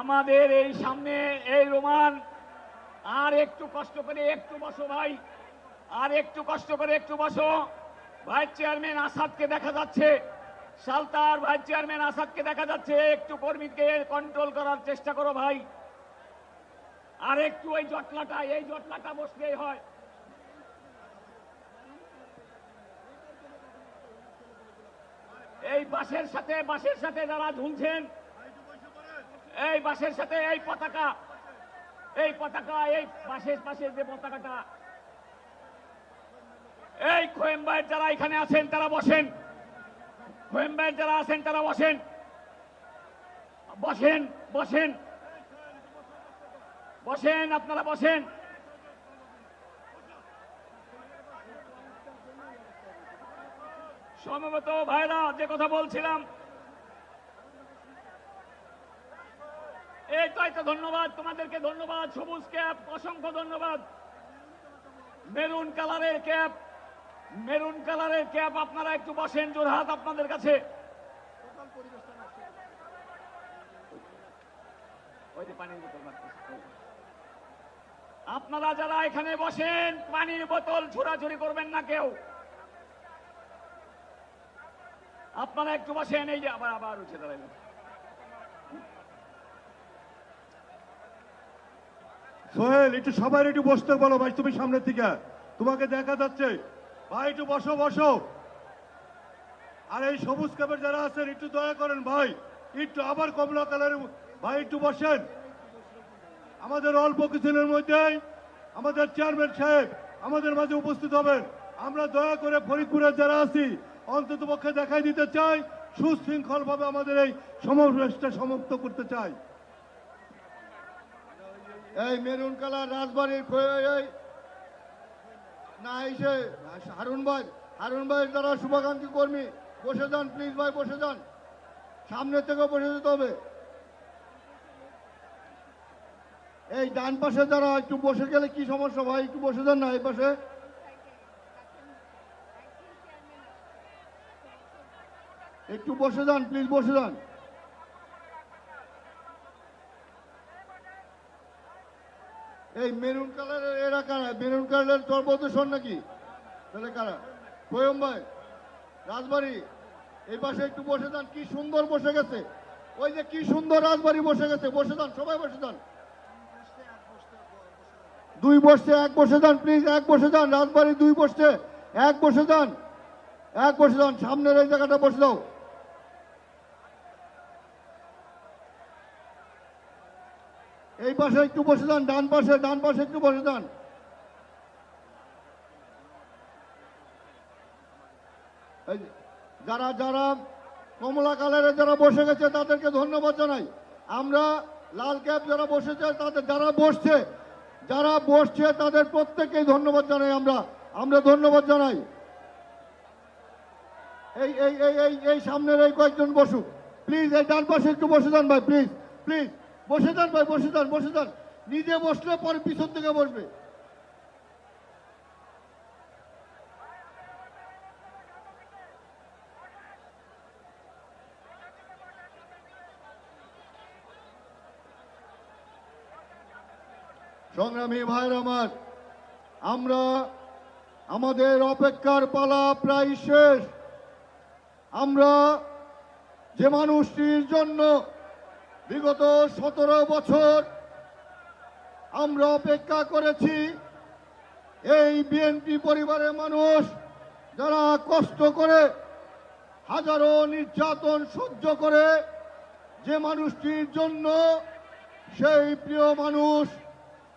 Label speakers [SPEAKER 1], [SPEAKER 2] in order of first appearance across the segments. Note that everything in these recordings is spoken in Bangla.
[SPEAKER 1] আমাদের এই সামনে এই রোমান, আর একটু কষ্ট করে একটু বসো ভাই, আর একটু কষ্ট করে একটু বসো। ভাইস চেয়ারম্যান আসাদকে দেখা যাচ্ছে, সালতার ভাইস চেয়ারম্যান আসাদকে দেখা যাচ্ছে, একটু কর্মীকে কন্ট্রোল করার চেষ্টা করো ভাই। আর একটু এই জটলাটা বসলেই হয়। এই বাসের সাথে যারা ঝুলছেন, এই বাসের সাথে এই পতাকা, এই বাসের পাশে যে পতাকাটা, এই খোয়েম্বায়ের যারা এখানে আছেন তারা বসেন, খোয়েম্বায়ের যারা আছেন তারা বসেন, বসেন বসেন বসেন, আপনারা বসেন। সমবেত ভাইরা, যে কথা বলছিলাম, এই তো ধন্যবাদ তোমাদেরকে, ধন্যবাদ। সবুজ ক্যাপ, অসংখ্য ধন্যবাদ। মেরুন কালারের ক্যাপ, আপনারা একটু বসেন। জোরহাত আপনাদের কাছে। আপনারা যারা এখানে বসেন, পানির বোতল ছোড়াছুড়ি করবেন না কেউ। আপনারা একটু বসেন। এই যে আবার উঠে দাঁড়াবেন।
[SPEAKER 2] সোহেল, একটু সবাই একটু বসতে বলো ভাই, তুমি সামনের দিকে, তোমাকে দেখা যাচ্ছে ভাই, একটু বসো। আর এই সবুজ ক্যাপের যারা আছেন একটু দয়া করেন ভাই, একটু আবার কমলা কালারের ভাই একটু বসেন। আমাদের অল্প কিছুদিনের মধ্যেই আমাদের চেয়ারম্যান সাহেব আমাদের মাঝে উপস্থিত হবেন। আমরা দয়া করে ফরিদপুরের যারা আছি অন্তত পক্ষে দেখাই দিতে চাই, সুশৃঙ্খল ভাবে আমাদের এই সমাবেশটা সমাপ্ত করতে চাই।
[SPEAKER 3] এই মেরুন কালার রাজবাড়ির না এসে হারুন ভাই যারা শুভাকাঙ্ক্ষী কর্মী বসে যান, প্লিজ ভাই বসে যান, সামনে থেকে বসে যেতে হবে। এই ডান পাশে যারা একটু বসে গেলে কি সমস্যা ভাই, একটু বসে যান না এই পাশে, একটু বসে যান প্লিজ, বসে যান। এই মেরুন কালারের এরা কারা? মেরুন কালারের চরপদর্শন নাকি? তাহলে কারা? কোয়ম ভাই রাজবাড়ি, এই পাশে একটু বসে যান। কি সুন্দর বসে গেছে, ওই যে কি সুন্দর রাজবাড়ি বসে গেছে, বসে যান সবাই, বসে যান। দুই বসছে এক বসে যান প্লিজ, এক বসে যান। রাজবাড়ি দুই বসছে এক বসে যান, এক বসে যান। সামনের এই জায়গাটা বসে দাও। এই পাশে একটু বসে যান, ডান পাশে একটু বসে যান। যারা কমলা কালারে যারা বসে গেছে তাদেরকে ধন্যবাদ জানাই। আমরা লাল ক্যাপ যারা বসেছে তাদের, যারা বসছে তাদের প্রত্যেককেই ধন্যবাদ জানাই। আমরা ধন্যবাদ জানাই। এই সামনের এই কয়েকজন বসুক প্লিজ। এই ডান পাশে একটু বসে যান ভাই, প্লিজ বসে যান ভাই, বসে যান। নিজে বসলে পরে পিছন থেকে বসবে। সংগ্রামী ভাইরা আমার, আমাদের অপেক্ষার পালা প্রায় শেষ। আমরা যে মানুষটির জন্য বিগত 17 বছর আমরা অপেক্ষা করেছি, এই বিএনপি পরিবারের মানুষ যারা কষ্ট করে হাজারো নির্যাতন সহ্য করে, যে মানুষটির জন্য, সেই প্রিয় মানুষ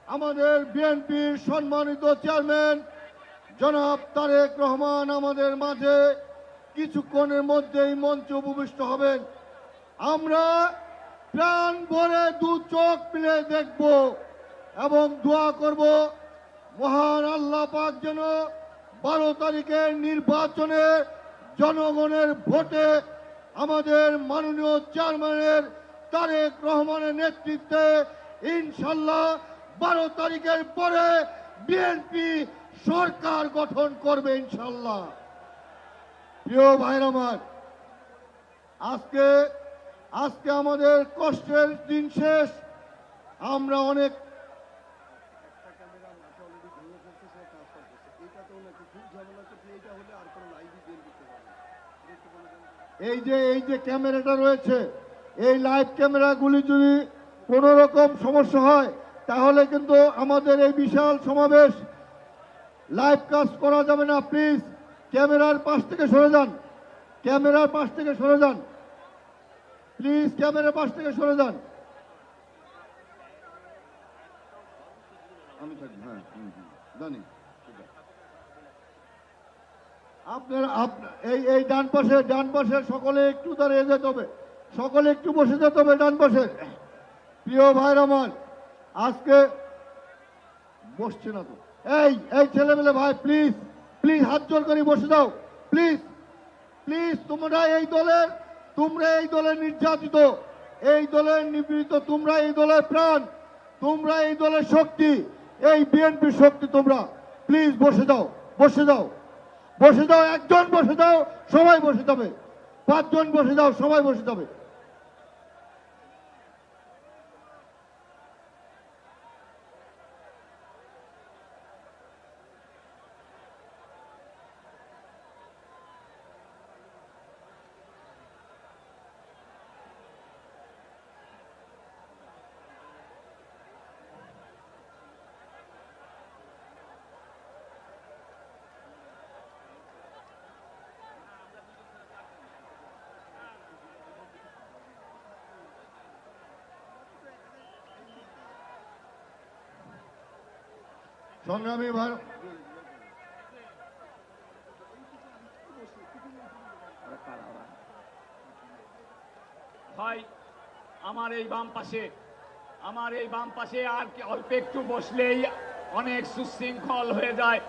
[SPEAKER 3] আমাদের বিএনপির সম্মানিত চেয়ারম্যান জনাব তারেক রহমান আমাদের মাঝে কিছুক্ষণের মধ্যেই মঞ্চে উপবিষ্ট হবেন। আমরা প্রাণ ভরে দু চোখ মিলে দেখব এবং দোয়া করব মহান আল্লাহ পাক যেন 12 তারিখের নির্বাচনে জনগণের ভোটে আমাদের মাননীয় চেয়ারম্যানের তারেক রহমানের নেতৃত্বে ইনশাল্লাহ 12 তারিখের পরে বিএনপি সরকার গঠন করবে ইনশাল্লাহ। প্রিয় ভাইরা আমার, আজকে আজকে আমাদের কষ্টের দিন শেষ। আমরা অনেক এই যে ক্যামেরাটা রয়েছে, এই লাইভ ক্যামেরাগুলি যদি কোনো রকম সমস্যা হয় তাহলে কিন্তু আমাদের এই বিশাল সমাবেশ লাইভ কাজ করা যাবে না। প্লিজ ক্যামেরার পাশ থেকে সরে যান, ক্যামেরার পাশ থেকে সরে যান, প্লিজ ক্যামেরার পাশ থেকে সরে যান। আমি থাকি, হ্যাঁ জানি। আপনারা এই ডান পাশে সকলে একটু দাঁড়িয়ে যেতে হবে, সকলে একটু বসে যেতে হবে ডান পাশে। প্রিয় ভাইরা আমার, আজকে বসছে না তো, এই ছেলেমেলে ভাই প্লিজ প্লিজ হাত জোর করে বসে দাও, প্লিজ প্লিজ। তোমরা এই দলের নির্যাতিত, এই দলের নিপীড়িত, তোমরা এই দলের প্রাণ, তোমরা এই দলের শক্তি, এই বিএনপির শক্তি। তোমরা প্লিজ বসে দাও, বসে দাও, বসে দাও। একজন বসে দাও, সবাই বসে যাবে। 5 জন বসে দাও, সবাই বসে যাবে। সংগ্রামী ভাই,
[SPEAKER 1] ভাই আমার এই বাম পাশে আর কি অল্প একটু বসলেই অনেক সুশৃঙ্খল হয়ে যায়।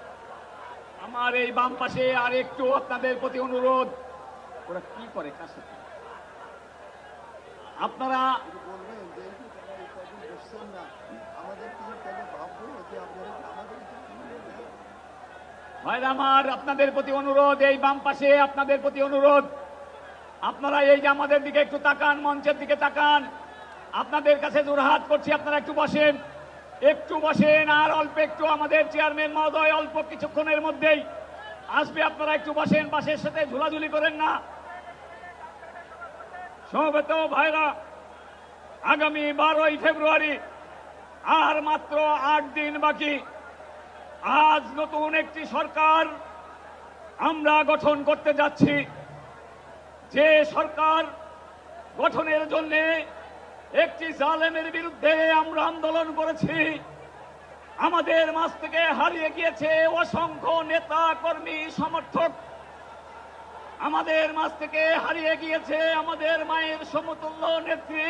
[SPEAKER 1] আমার এই বাম পাশে আর একটু আপনাদের প্রতি অনুরোধ। ওরা কি করে কার সাথে? আপনারা ভাইরা আমার, আপনাদের প্রতি অনুরোধ, এই বাম পাশে আপনাদের প্রতি অনুরোধ, আপনারা এই যে আমাদের দিকে একটু তাকান, মঞ্চের দিকে তাকান। আপনাদের কাছে জোরহাত করছি, আপনারা একটু বসেন, আর অল্প একটু আমাদের চেয়ারম্যান মহোদয় অল্প কিছুক্ষণের মধ্যেই আসবে। আপনারা একটু বসেন, পাশের সাথে ঝুলাঝুলি করেন না। সমবেত ভাইরা, আগামী 12ই ফেব্রুয়ারি আর মাত্র 8 দিন বাকি। আজ নতুন একটি সরকার আমরা গঠন করতে যাচ্ছি। যে সরকার গঠনের জন্য একটি জালেমের বিরুদ্ধে আমরা আন্দোলন করেছি। আমাদের মাঝ থেকে হারিয়ে গিয়েছে অসংখ্য নেতা কর্মী সমর্থক। আমাদের মাঝ থেকে হারিয়ে গিয়েছে আমাদের মায়ের সমতুল্য নেত্রী,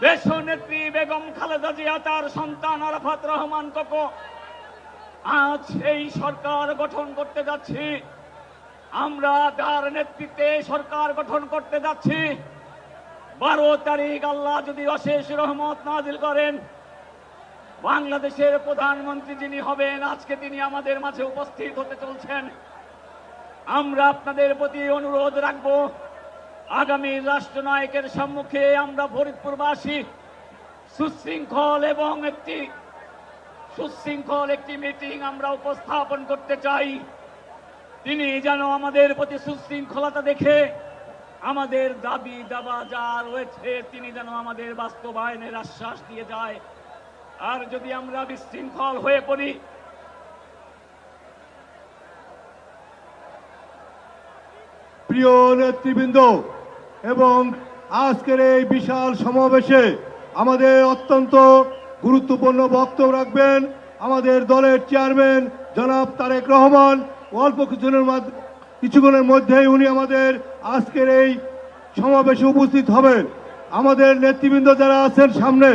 [SPEAKER 1] দেশনেত্রী বেগম খালেদা জিয়া, তার সন্তান আরাফাত রহমান কোকো। আজ এই সরকার গঠন করতে যাচ্ছি, আমরা তার নেতৃত্বে সরকার গঠন করতে যাচ্ছি। 12 তারিখ আল্লাহ যদি অশেষ রহমত নাজিল করেন, বাংলাদেশের প্রধানমন্ত্রী যিনি হবেন, আজকে তিনি আমাদের মাঝে উপস্থিত হতে চলছেন। আমরা আপনাদের প্রতি অনুরোধ রাখব, আগামী রাষ্ট্রনায়কের সম্মুখে আমরা ফরিদপুরবাসী সুশৃঙ্খল একটি মিটিং আমরা উপস্থাপন করতে চাই। তিনি যেন আমাদের প্রতি সুশৃঙ্খলতা দেখে আমাদের দাবি দাবা যা রয়েছে তিনি যেন আমাদের বাস্তবায়নের আশ্বাস দিয়ে যায়। আর যদি আমরা বিশৃঙ্খল হয়ে পড়ি,
[SPEAKER 2] প্রিয় নেতৃবৃন্দ এবং আজকের এই বিশাল সমাবেশে আমাদের অত্যন্ত গুরুত্বপূর্ণ বক্তব্য রাখবেন আমাদের দলের চেয়ারম্যান জনাব তারেক রহমান। অল্প কিছুক্ষণের মধ্যেই উনি আমাদের আজকের এই সমাবেশে উপস্থিত হবেন। আমাদের নেতৃবৃন্দ যারা আছেন সামনে,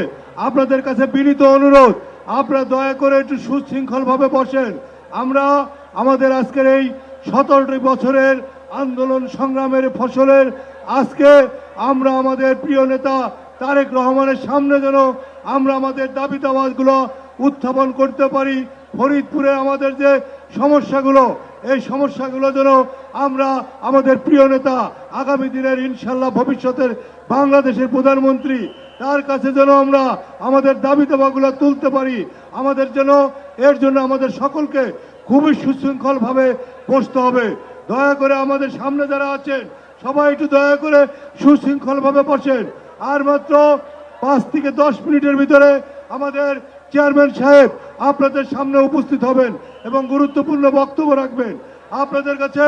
[SPEAKER 2] আপনাদের কাছে বিনীত অনুরোধ, আপনারা দয়া করে একটু সুশৃঙ্খলভাবে বসেন। আমরা আমাদের আজকের এই 17টি বছরের আন্দোলন সংগ্রামের ফসলের আজকে আমরা আমাদের প্রিয় নেতা তারেক রহমানের সামনে যেন আমরা আমাদের দাবি দাওয়াগুলো উত্থাপন করতে পারি। ফরিদপুরে আমাদের যে সমস্যাগুলো এই সমস্যাগুলো যেন আমরা আমাদের প্রিয় নেতা আগামী দিনের ইনশাল্লাহ ভবিষ্যতের বাংলাদেশের প্রধানমন্ত্রী তার কাছে যেন আমরা আমাদের দাবি দাবাগুলো তুলতে পারি। আমাদের যেন এর জন্য আমাদের সকলকে খুবই সুশৃঙ্খলভাবে বসতে হবে। দয়া করে আমাদের সামনে যারা আছেন সবাই একটু দয়া করে সুশৃঙ্খলভাবে বসেন। আর মাত্র 5 থেকে 10 মিনিটের ভিতরে আমাদের চেয়ারম্যান সাহেব আপনাদের সামনে উপস্থিত হবেন এবং গুরুত্বপূর্ণ বক্তব্য রাখবেন। আপনাদের কাছে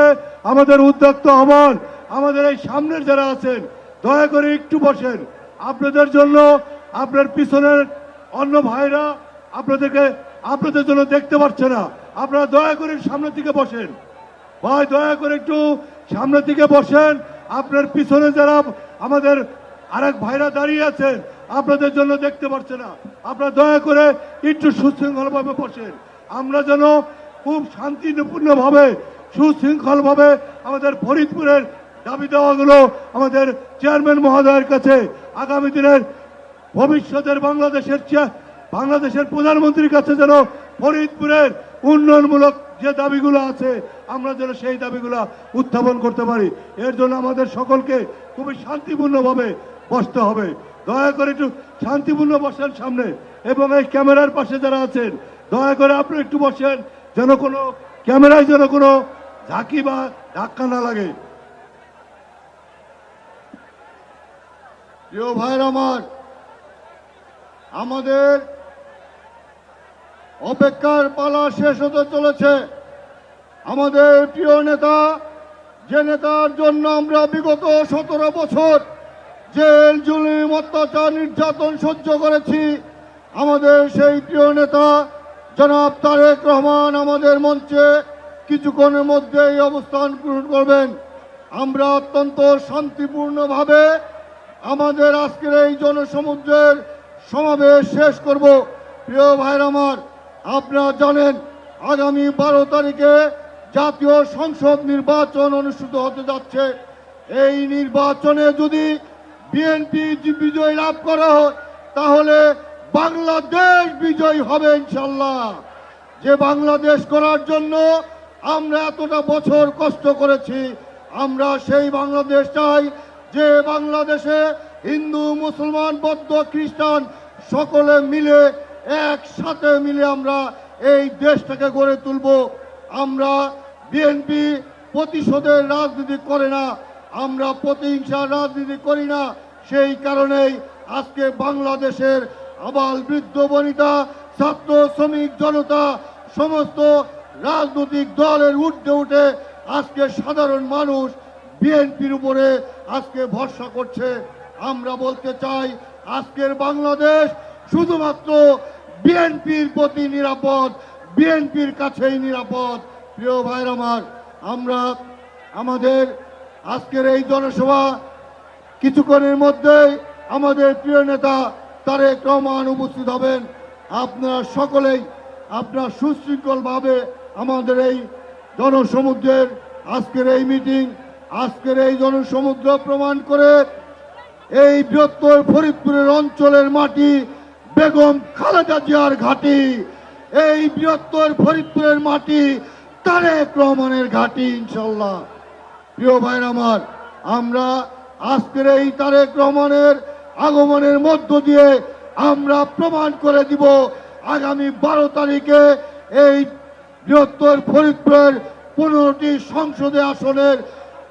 [SPEAKER 2] আমাদের উদ্যোক্ত আহ্বান, আমাদের এই সামনের যারা আছেন দয়া করে একটু বসেন। আপনাদের জন্য আপনার পিছনের অন্য ভাইরা আপনাদের জন্য দেখতে পাচ্ছে না। আপনারা দয়া করে সামনের দিকে বসেন। ভাই দয়া করে একটু সামনের দিকে বসেন। আপনার পিছনে যারা আমাদের আরেক ভাইরা দাঁড়িয়ে আছেন আপনাদের জন্য দেখতে পাচ্ছে না। আপনারা দয়া করে একটু সুশৃঙ্খলভাবে বসেন। আমরা যেন খুব শান্তিপূর্ণভাবে সুশৃঙ্খলভাবে আমাদের ফরিদপুরের দাবি দেওয়াগুলো আমাদের চেয়ারম্যান মহোদয়ের কাছে আগামী দিনের ভবিষ্যতের বাংলাদেশের প্রধানমন্ত্রীর কাছে যেন ফরিদপুরের উন্নয়নমূলক যে দাবিগুলো আছে আমরা যেন সেই দাবিগুলো উত্থাপন করতে পারি। এর জন্য আমাদের সকলকে খুবই শান্তিপূর্ণভাবে বসতে হবে। দয়া করে একটু শান্তিপূর্ণ বসেন সামনে, এবং এই ক্যামেরার পাশে যারা আছেন দয়া করে আপনি একটু বসেন যেন কোনো ক্যামেরায় যেন কোনো ঝাঁকি বা ধাক্কা না লাগে।
[SPEAKER 3] প্রিয় ভাইরা আমার, আমাদের অপেক্ষার পালা শেষ হতে চলেছে। আমাদের প্রিয় নেতা, যে নেতার জন্য আমরা বিগত 17 বছর জেল জুলুম অত্যাচার নির্যাতন সহ্য করেছি, আমাদের সেই প্রিয় নেতা জনাব তারেক রহমান আমাদের মঞ্চে কিছুক্ষণের মধ্যেই অবস্থান গ্রহণ করবেন। আমরা অত্যন্ত শান্তিপূর্ণভাবে আমাদের আজকের এই জনসমুদ্রের সমাবেশ শেষ করব। প্রিয় ভাইরা আমার, আপনারা জানেন আগামী 12 তারিখে জাতীয় সংসদ নির্বাচন অনুষ্ঠিত হতে যাচ্ছে। এই নির্বাচনে যদি বিএনপি বিজয় লাভ করা হয় তাহলে বাংলাদেশ বিজয় হবে ইনশাল্লাহ। যে বাংলাদেশ করার জন্য আমরা এতটা বছর কষ্ট করেছি, আমরা সেই বাংলাদেশ চাই যে বাংলাদেশে হিন্দু, মুসলমান, বৌদ্ধ, খ্রিস্টান সকলে মিলে একসাথে মিলে আমরা এই দেশটাকে গড়ে তুলব। আমরা বিএনপি প্রতিশোধের রাজনীতি করে না, আমরা প্রতিহিংসার রাজনীতি করি না। সেই কারণেই আজকে বাংলাদেশের আবাল বৃদ্ধ বনিতা, ছাত্র শ্রমিক জনতা, সমস্ত রাজনৈতিক দলের ঊর্ধ্বে উঠে আজকে সাধারণ মানুষ বিএনপির উপরে আজকে ভরসা করছে। আমরা বলতে চাই আজকের বাংলাদেশ শুধুমাত্র বিএনপির প্রতি নিরাপদ, বিএনপির কাছেই নিরাপদ। প্রিয় ভাইরা আমার, আমরা আমাদের আজকের এই জনসভা কিছুক্ষণের মধ্যেই আমাদের প্রিয় নেতা তারেক রহমান উপস্থিত হবেন। আপনারা সকলেই আপনারা সুশৃঙ্খলভাবে আমাদের এই জনসমুদ্রের আজকের এই মিটিং, আজকের এই জনসমুদ্র প্রমাণ করে এই বৃহত্তর ফরিদপুরের অঞ্চলের মাটি বেগম খালেদা জিয়ার ঘাঁটি, এই বৃহত্তর ফরিদপুরের মাটি তারেক রহমানের ঘাঁটি ইনশাল্লাহ। প্রিয় ভাইরা আমার, আমরা আজকের এই তারেক রহমানের আগমনের মধ্য দিয়ে আমরা প্রমাণ করে দিব আগামী 12 তারিখে এই বৃহত্তর ফরিদপুরের 15টি সংসদে আসনের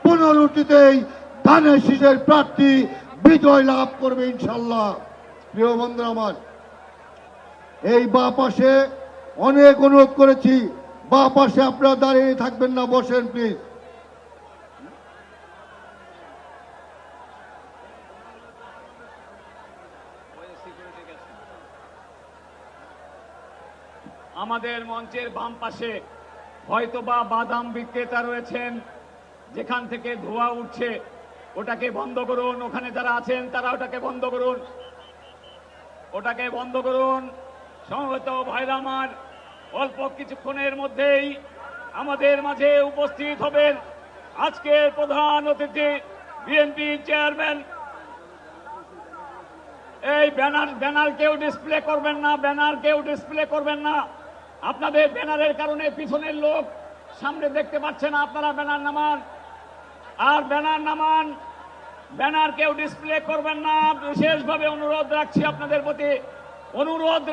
[SPEAKER 3] 15টিতেই ধানের শীষের প্রার্থী বিজয় লাভ করবে ইনশাল্লাহ। প্রিয় বন্ধুরা আমার, এই বা পাশে অনেক অনুরোধ করেছি, বা পাশে আপনারা দাঁড়িয়ে থাকবেন না, বসেন প্লিজ।
[SPEAKER 1] আমাদের মঞ্চের বাম পাশে হয়তোবা বাদাম বিক্রেতা রয়েছেন, যেখান থেকে ধোঁয়া উঠছে ওটাকে বন্ধ করুন। ওখানে যারা আছেন তারা ওটাকে বন্ধ করুন, ওটাকে বন্ধ করুন। সমবেত ভাইরা আমার, অল্প কিছুক্ষণের মধ্যেই আমাদের মাঝে উপস্থিত হবেন আজকের প্রধান অতিথি বিএনপি চেয়ারম্যান। এই ব্যানার কেউ ডিসপ্লে করবেন না, ব্যানার কেউ ডিসপ্লে করবেন না। আপনাদের ব্যানারের কারণে পিছনের লোক সামনে দেখতে পাচ্ছেন আপনারা, ব্যানার নামান, আর ব্যানার নামান। ব্যানার কেউ ডিসপ্লে করবেন না, বিশেষভাবে অনুরোধ রাখছি আপনাদের প্রতি। অনুরোধ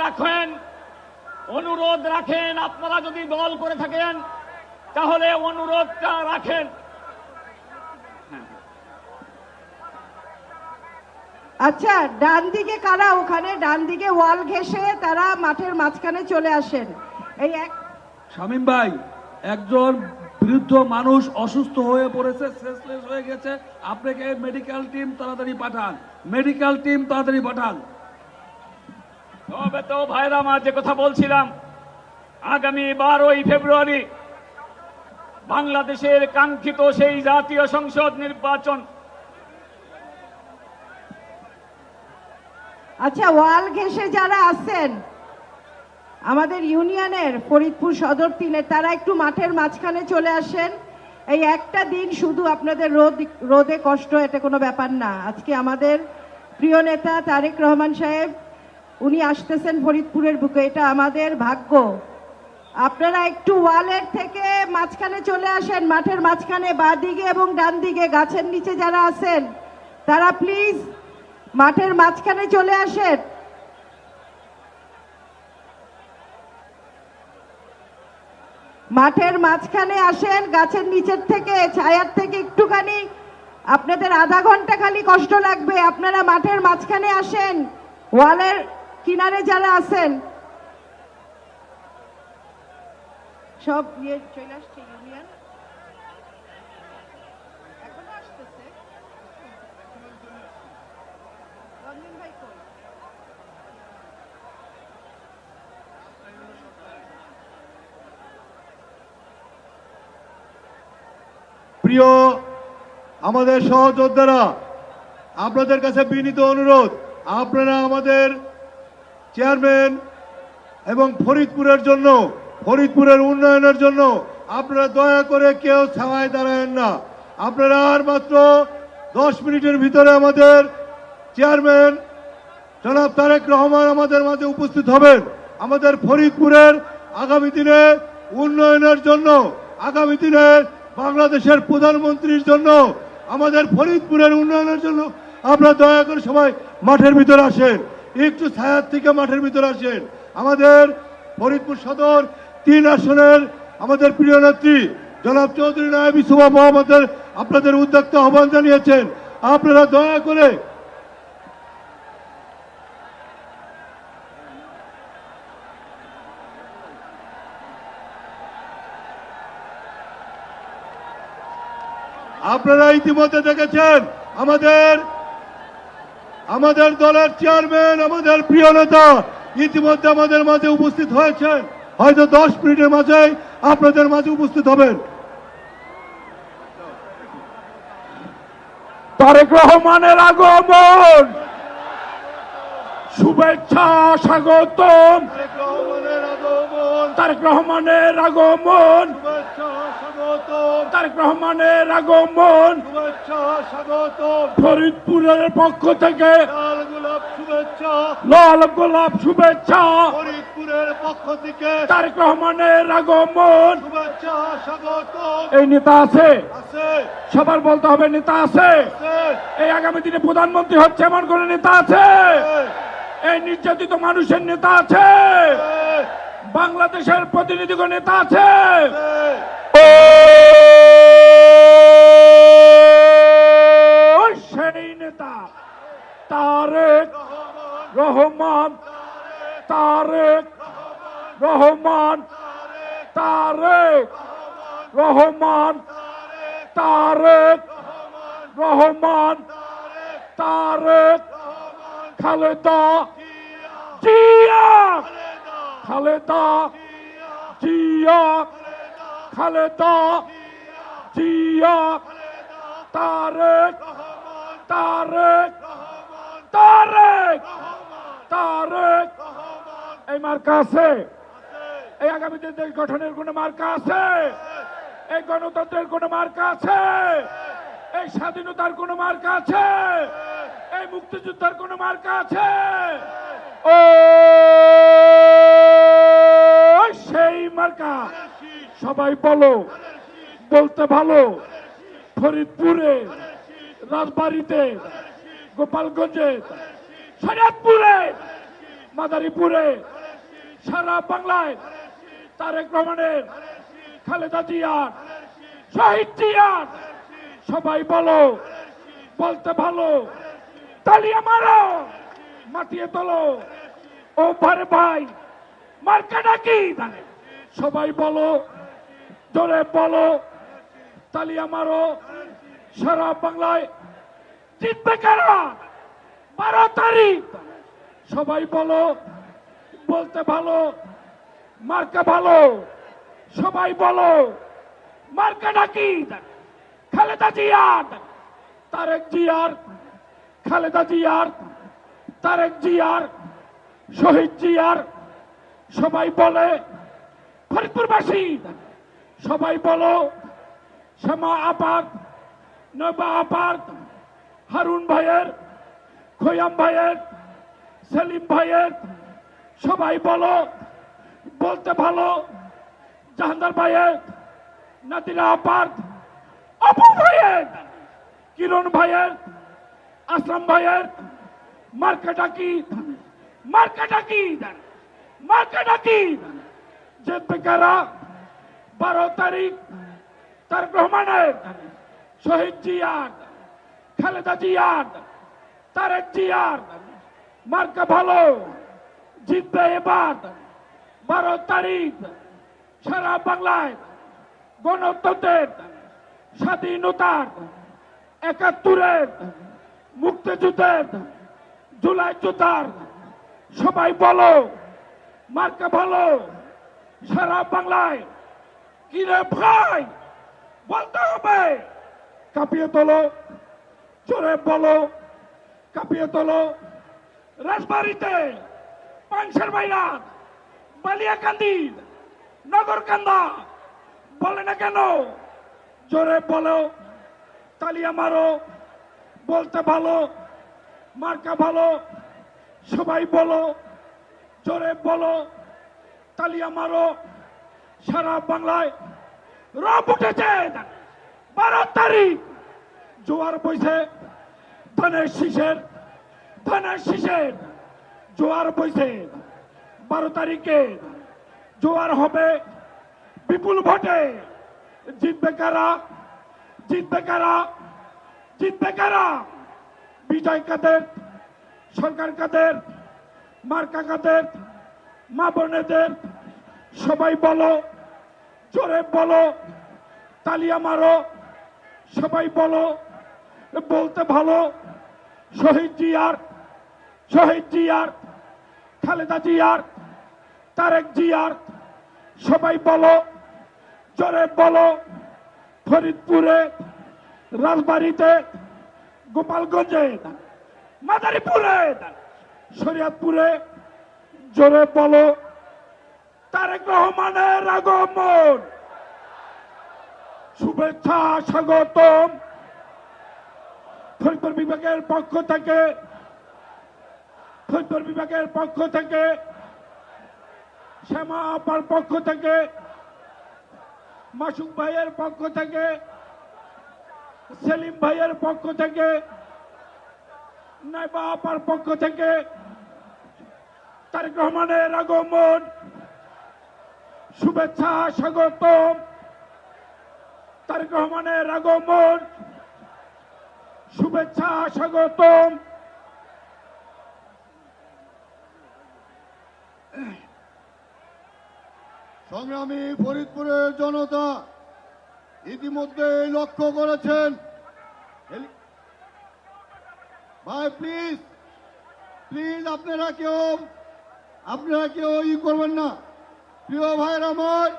[SPEAKER 1] রাখেন, আপনারা যদি দল করে থাকেন তাহলে অনুরোধটা রাখেন।
[SPEAKER 4] আচ্ছা, ডান দিকে কারা? ওখানে ডান দিকে ওয়াল ঘেঁষে তারা মাঠের মাঝখানে চলে আসেন। এই এক
[SPEAKER 5] শামীম ভাই, একজন বৃদ্ধ মানুষ অসুস্থ হয়ে পড়েছে, সেন্সলেস হয়ে গেছে। আপনাকে মেডিকেল টিম তাড়াতাড়ি পাঠান।
[SPEAKER 1] তবে তো ভাইরা আমার, যে কথা বলছিলাম, আগামী 12ই ফেব্রুয়ারি বাংলাদেশের কাঙ্ক্ষিত সেই জাতীয় সংসদ নির্বাচন।
[SPEAKER 4] আচ্ছা, ওয়াল ঘেঁষে যারা আছেন আমাদের ইউনিয়নের ফরিদপুর সদর 3-এ, তারা একটু মাঠের মাঝখানে চলে আসেন। এই একটা দিন শুধু আপনাদের রোদে কষ্ট, এটা কোনো ব্যাপার না। আজকে আমাদের প্রিয় নেতা তারেক রহমান সাহেব উনি আসতেছেন ফরিদপুরের বুকে, এটা আমাদের ভাগ্য। আপনারা একটু ওয়ালের থেকে মাঝখানে চলে আসেন, মাঠের মাঝখানে বাঁ দিকে এবং ডান দিকে গাছের নিচে যারা আছেন তারা প্লিজ মাঠের মাঝখানে চলে আসেন। মাঠের মাঝখানে আসেন, গাছের নিচের থেকে, ছায়ার থেকে একটুখানি, আপনাদের আধা ঘন্টা খালি কষ্ট লাগবে। আপনারা মাঠের মাঝখানে আসেন, ওয়ালের কিনারে যারা আছেন সব চলে আসছে। ইউনিয়ন এখনো আসতেছে। রঞ্জন ভাই কই?
[SPEAKER 2] প্রিয় আমাদের সহযোদ্ধারা, আপনাদের কাছে বিনীত অনুরোধ, আপনারা আমাদের চেয়ারম্যান এবং ফরিদপুরের জন্য, ফরিদপুরের উন্নয়নের জন্য আপনারা দয়া করে কেউ ছাওয়ায় দাঁড়ায়েন না। আপনারা আর মাত্র 10 মিনিটের ভিতরে আমাদের চেয়ারম্যান জনাব তারেক রহমান আমাদের মাঝে উপস্থিত হবেন। আমাদের ফরিদপুরের আগামী দিনে উন্নয়নের জন্য, আগামী দিনে বাংলাদেশের প্রধানমন্ত্রীর জন্য, আমাদের ফরিদপুরের উন্নয়নের জন্য আপনারা দয়া করে সবাই মাঠের ভিতরে আসেন, একটু ছায়ার থেকে মাঠের ভিতরে আসেন। আমাদের ফরিদপুর সদর 3 আসনের আমাদের প্রিয় নেত্রী জনাব চৌধুরী নায়েব ইসুফা মোহাম্মদের আপনাদের উদ্যোক্তা আহ্বান জানিয়েছেন। আপনারা দয়া করে আপনারা ইতিমধ্যে দেখেছেন আমাদের দলের চেয়ারম্যান, আমাদের প্রিয় নেতা ইতিমধ্যে আমাদের মাঝে উপস্থিত হয়েছেন। হয়তো 10 মিনিটের মাঝেই আপনাদের মাঝে উপস্থিত হবেন।
[SPEAKER 5] তারেক রহমানের আগমন, শুভেচ্ছা, স্বাগতম। তারেক রহমানের আগমন, তারেক রহমানের আগমন। ফরিদপুরের পক্ষ থেকে লাল গোলাপ শুভেচ্ছা।
[SPEAKER 2] ফরিদপুরের পক্ষ থেকে
[SPEAKER 5] তারেক রহমানের আগমন। এই নেতা আছে, সবার বলতে হবে নেতা আছে। এই আগামী দিনে প্রধানমন্ত্রী হচ্ছে এমন কোন নেতা আছে? এই নির্যাতিত মানুষের নেতা আছে? বাংলাদেশের প্রতিনিধিক নেতা আছে? সেই নেতা তারেক রহমান, তারেক রহমান, তারেক রহমান, তারেক রহমান, তারেক খালেদা জিয়া, খালেদা জিয়া, খালেদা জিয়া, তারেক, তারেক, তারেক, তারেক। এই মার্কা আছে? এই আগামী দেশ গঠনের কোন মার্কা আছে? এই গণতন্ত্রের কোন মার্কা আছে? এই স্বাধীনতার কোন মার্কা আছে? এই মুক্তিযুদ্ধের কোন মার্কা আছে? ও সেই মার্কা, সবাই বলো বলতে ভালো। ফরিদপুরে, রাজবাড়িতে, গোপালগঞ্জে, শরীয়তপুরে, মাদারীপুরে, সারা বাংলায় তারেক রহমানের, খালেদা জিয়ার, শহীদ জিয়ার, সবাই বলো বলতে ভালো। তালিয়া মারো, মাটিয়ে তোলো। ও ভারে ভাই, মার্কাটা কি? সবাই বলো, জোরে বলো, তালিয়া মারো। সারা বাংলায় জিতবে কারা? 12 তারিখ। সবাই বলো বলতে ভালো, মার্কা ভালো। সবাই বলো মার্কাটা কি? খালেদা জিয়ার, তারেক জিয়ার, খালেদা জিয়ার, তারেক জিয়ার, শহীদ জিয়ার। সবাই বলে ফরিদপুরবাসী, সবাই বলো শ্যামা আপার, নবা আপার, হারুন ভাইয়ের, খোয়াম ভাইয়ের, সেলিম ভাইয়ের। সবাই বলো বলতে ভালো, জাহাঙ্গার ভাইয়ের, নাদিরা আপার, অপু ভাইয়ের, কিরণ ভাইয়ের, আসলাম ভাইয়ের। মার্কাটা কি? মার্কাটা কি? মার্কাটা কি? জিতবে কারা? 12 তারিখ তারেক রহমানের, শহীদ জিয়ার, খালেদা জিয়ার, তারেক জিয়ার। মার্কা ভালো, জিতবে এবার 12 তারিখ। সারা বাংলায় গণতন্ত্রের, স্বাধীনতার, 71-এর, মুক্তিযুদ্ধের, জুলাই যোদ্ধার। সবাই বলো মার্কা ভালো। সারা বাংলায় কিরে ভাই বলতে হবে, কাঁপিয়ে তোলো, জোরে বলো, কাঁপিয়ে তোলো। রাজবাড়িতে, পাংশের বাইরা, বালিয়াকান্দি, নগরকান্দা, বলে না কেন? জোরে বলো, তালিয়া মারো, বলতে ভালো, মার্কা ভালো। সবাই বলো, জোরে বলো, তালিয়া মারো। সারা বাংলায় রব উঠেছে 12 তারিখ। জোয়ার বইছে ধানের শীষের, ধানের শীষের জোয়ার বইছে। 12 তারিখে জোয়ার হবে বিপুল ভোটে। জিতবে কারা? জিতবে কারা? জিতবে কারা? বিজয় কাদের? সরকার কাদের? মার্কা কাদের? মা বোনেদের। সবাই বলো, জোরে বলো, তালিয়া মারো। সবাই বলো বলতে ভালো। শহীদ জিয়ার, শহীদ জিয়ার, খালেদা জিয়ার, তারেক জিয়ার। সবাই বলো, জোরে বলো। ফরিদপুরে, রাজবাড়িতে, গোপালগঞ্জে, মাদারীপুরে, শরীয়তপুরে। জোরে বলো তারেক রহমানের আগমন। শুভেচ্ছা, স্বাগতম। ফরিদপুর বিভাগের পক্ষ থেকে, ফরিদপুর বিভাগের পক্ষ থেকে, শ্যামা আপার পক্ষ থেকে, মাসুক ভাইয়ের পক্ষ থেকে, সেলিম ভাইয়ের পক্ষ থেকে, নাইবা আপার পক্ষ থেকে তারেক রহমানের আগমন। শুভেচ্ছা, স্বাগতম। তারেক রহমানের আগমন। শুভেচ্ছা, স্বাগতম।
[SPEAKER 3] সংগ্রামী ফরিদপুরের জনতা ইতিমধ্যে লক্ষ্য করেছেন। ভাই প্লিজ প্লিজ আপনারা কেউ করবেন না। প্রিয় ভাইয়ের আমার,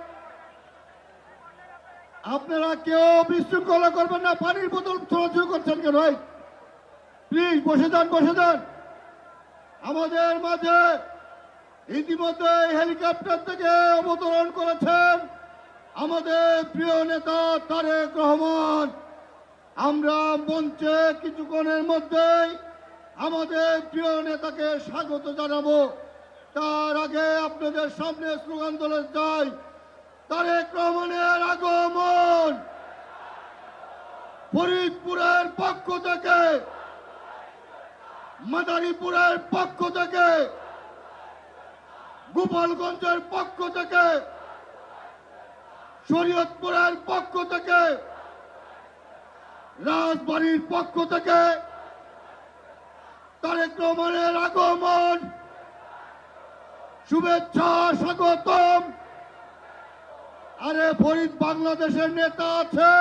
[SPEAKER 3] আপনারা কেউ বিশৃঙ্খলা করবেন না। পানির বোতল ছোড়াছুড়ি করছেন কেন? ভাই প্লিজ বসে যান, বসে যান। আমাদের মাঝে ইতিমধ্যে হেলিকপ্টার থেকে অবতরণ করেছেন আমাদের প্রিয় নেতা তারেক রহমান। আমরা মঞ্চে কিছুক্ষণের মধ্যেই আমাদের প্রিয় নেতাকে স্বাগত জানাবো। তার আগে আপনাদের সামনে স্লোগান তুলে যাই, তারেক রহমানের আগমন ফরিদপুরের পক্ষ থেকে, মাদারীপুরের পক্ষ থেকে, গোপালগঞ্জের পক্ষ থেকে, শরীয়তপুরের পক্ষ থেকে, রাজবাড়ীর পক্ষ থেকে তারেক রহমানের আগমন, শুভেচ্ছা, স্বাগতম। আরে ফরিদ বাংলাদেশের নেতা আছে,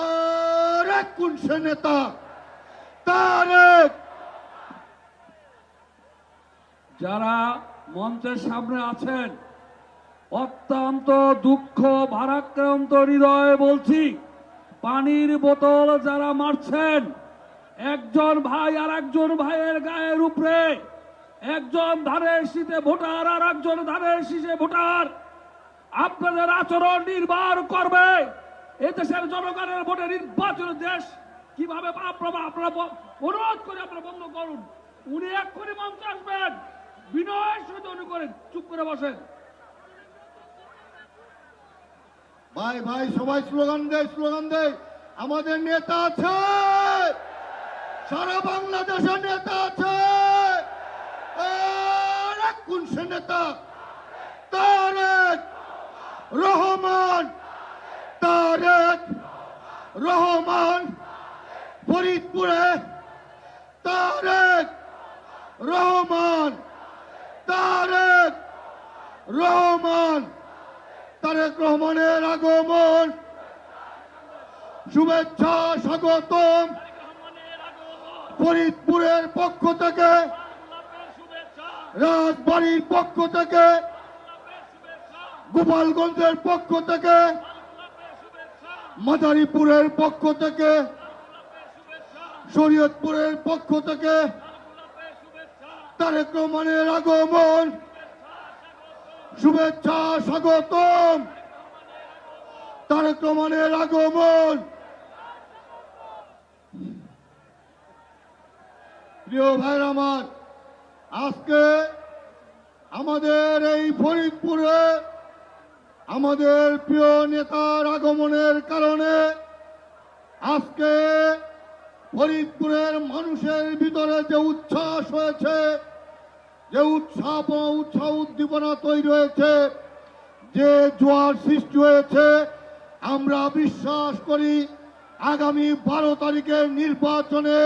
[SPEAKER 3] আরে কোন সে নেতা? তারেক।
[SPEAKER 5] যারা মঞ্চের সামনে আছেন, অত্যন্ত দুঃখ ভারাক্রান্ত হৃদয়ে বলছি, পানির বোতল যারা মারছেন, একজন ভাই আর একজন ভাইয়ের গায়ের উপরে, একজন ধানের শীতে ভোটার আর একজন ধানের শীষে ভোটার, আপনাদের আচরণ নির্বাহ করবে এই দেশের জনগণের ভোটে নির্বাচন দেশ কিভাবে আপনারা অনুরোধ করে আপনারা বন্ধ করুন। উনি এক্ষুনি মঞ্চে আসবেন, বিনয়ের সাথে উনি করেন, চুপ করে বসেন।
[SPEAKER 3] ভাই ভাই সবাই স্লোগান দেয়, স্লোগান দেয়। আমাদের নেতা আছে, সারা বাংলাদেশের নেতা আছে। আরে কোন সে নেতা? তারেক রহমান। তারেক রহমান ফরিদপুরে। তারেক রহমান। তারেক রহমান। তারেক রহমানের আগমন, শুভেচ্ছা, স্বাগতম। ফরিদপুরের পক্ষ থেকে, রাজবাড়ীর পক্ষ থেকে, গোপালগঞ্জের পক্ষ থেকে, মাদারীপুরের পক্ষ থেকে, শরীয়তপুরের পক্ষ থেকে তারেক রহমানের আগমন, শুভেচ্ছা, স্বাগতম। তারেক রহমানের আগমন। প্রিয় ভাইরা আমার, আজকে আমাদের এই ফরিদপুরে আমাদের প্রিয় নেতার আগমনের কারণে আজকে ফরিদপুরের মানুষের ভিতরে যে উচ্ছ্বাস হয়েছে, যে উৎসাহ উদ্দীপনা তৈরি হয়েছে, যে জোয়ার সৃষ্টি হয়েছে, আমরা বিশ্বাস করি আগামী 12 তারিখের নির্বাচনে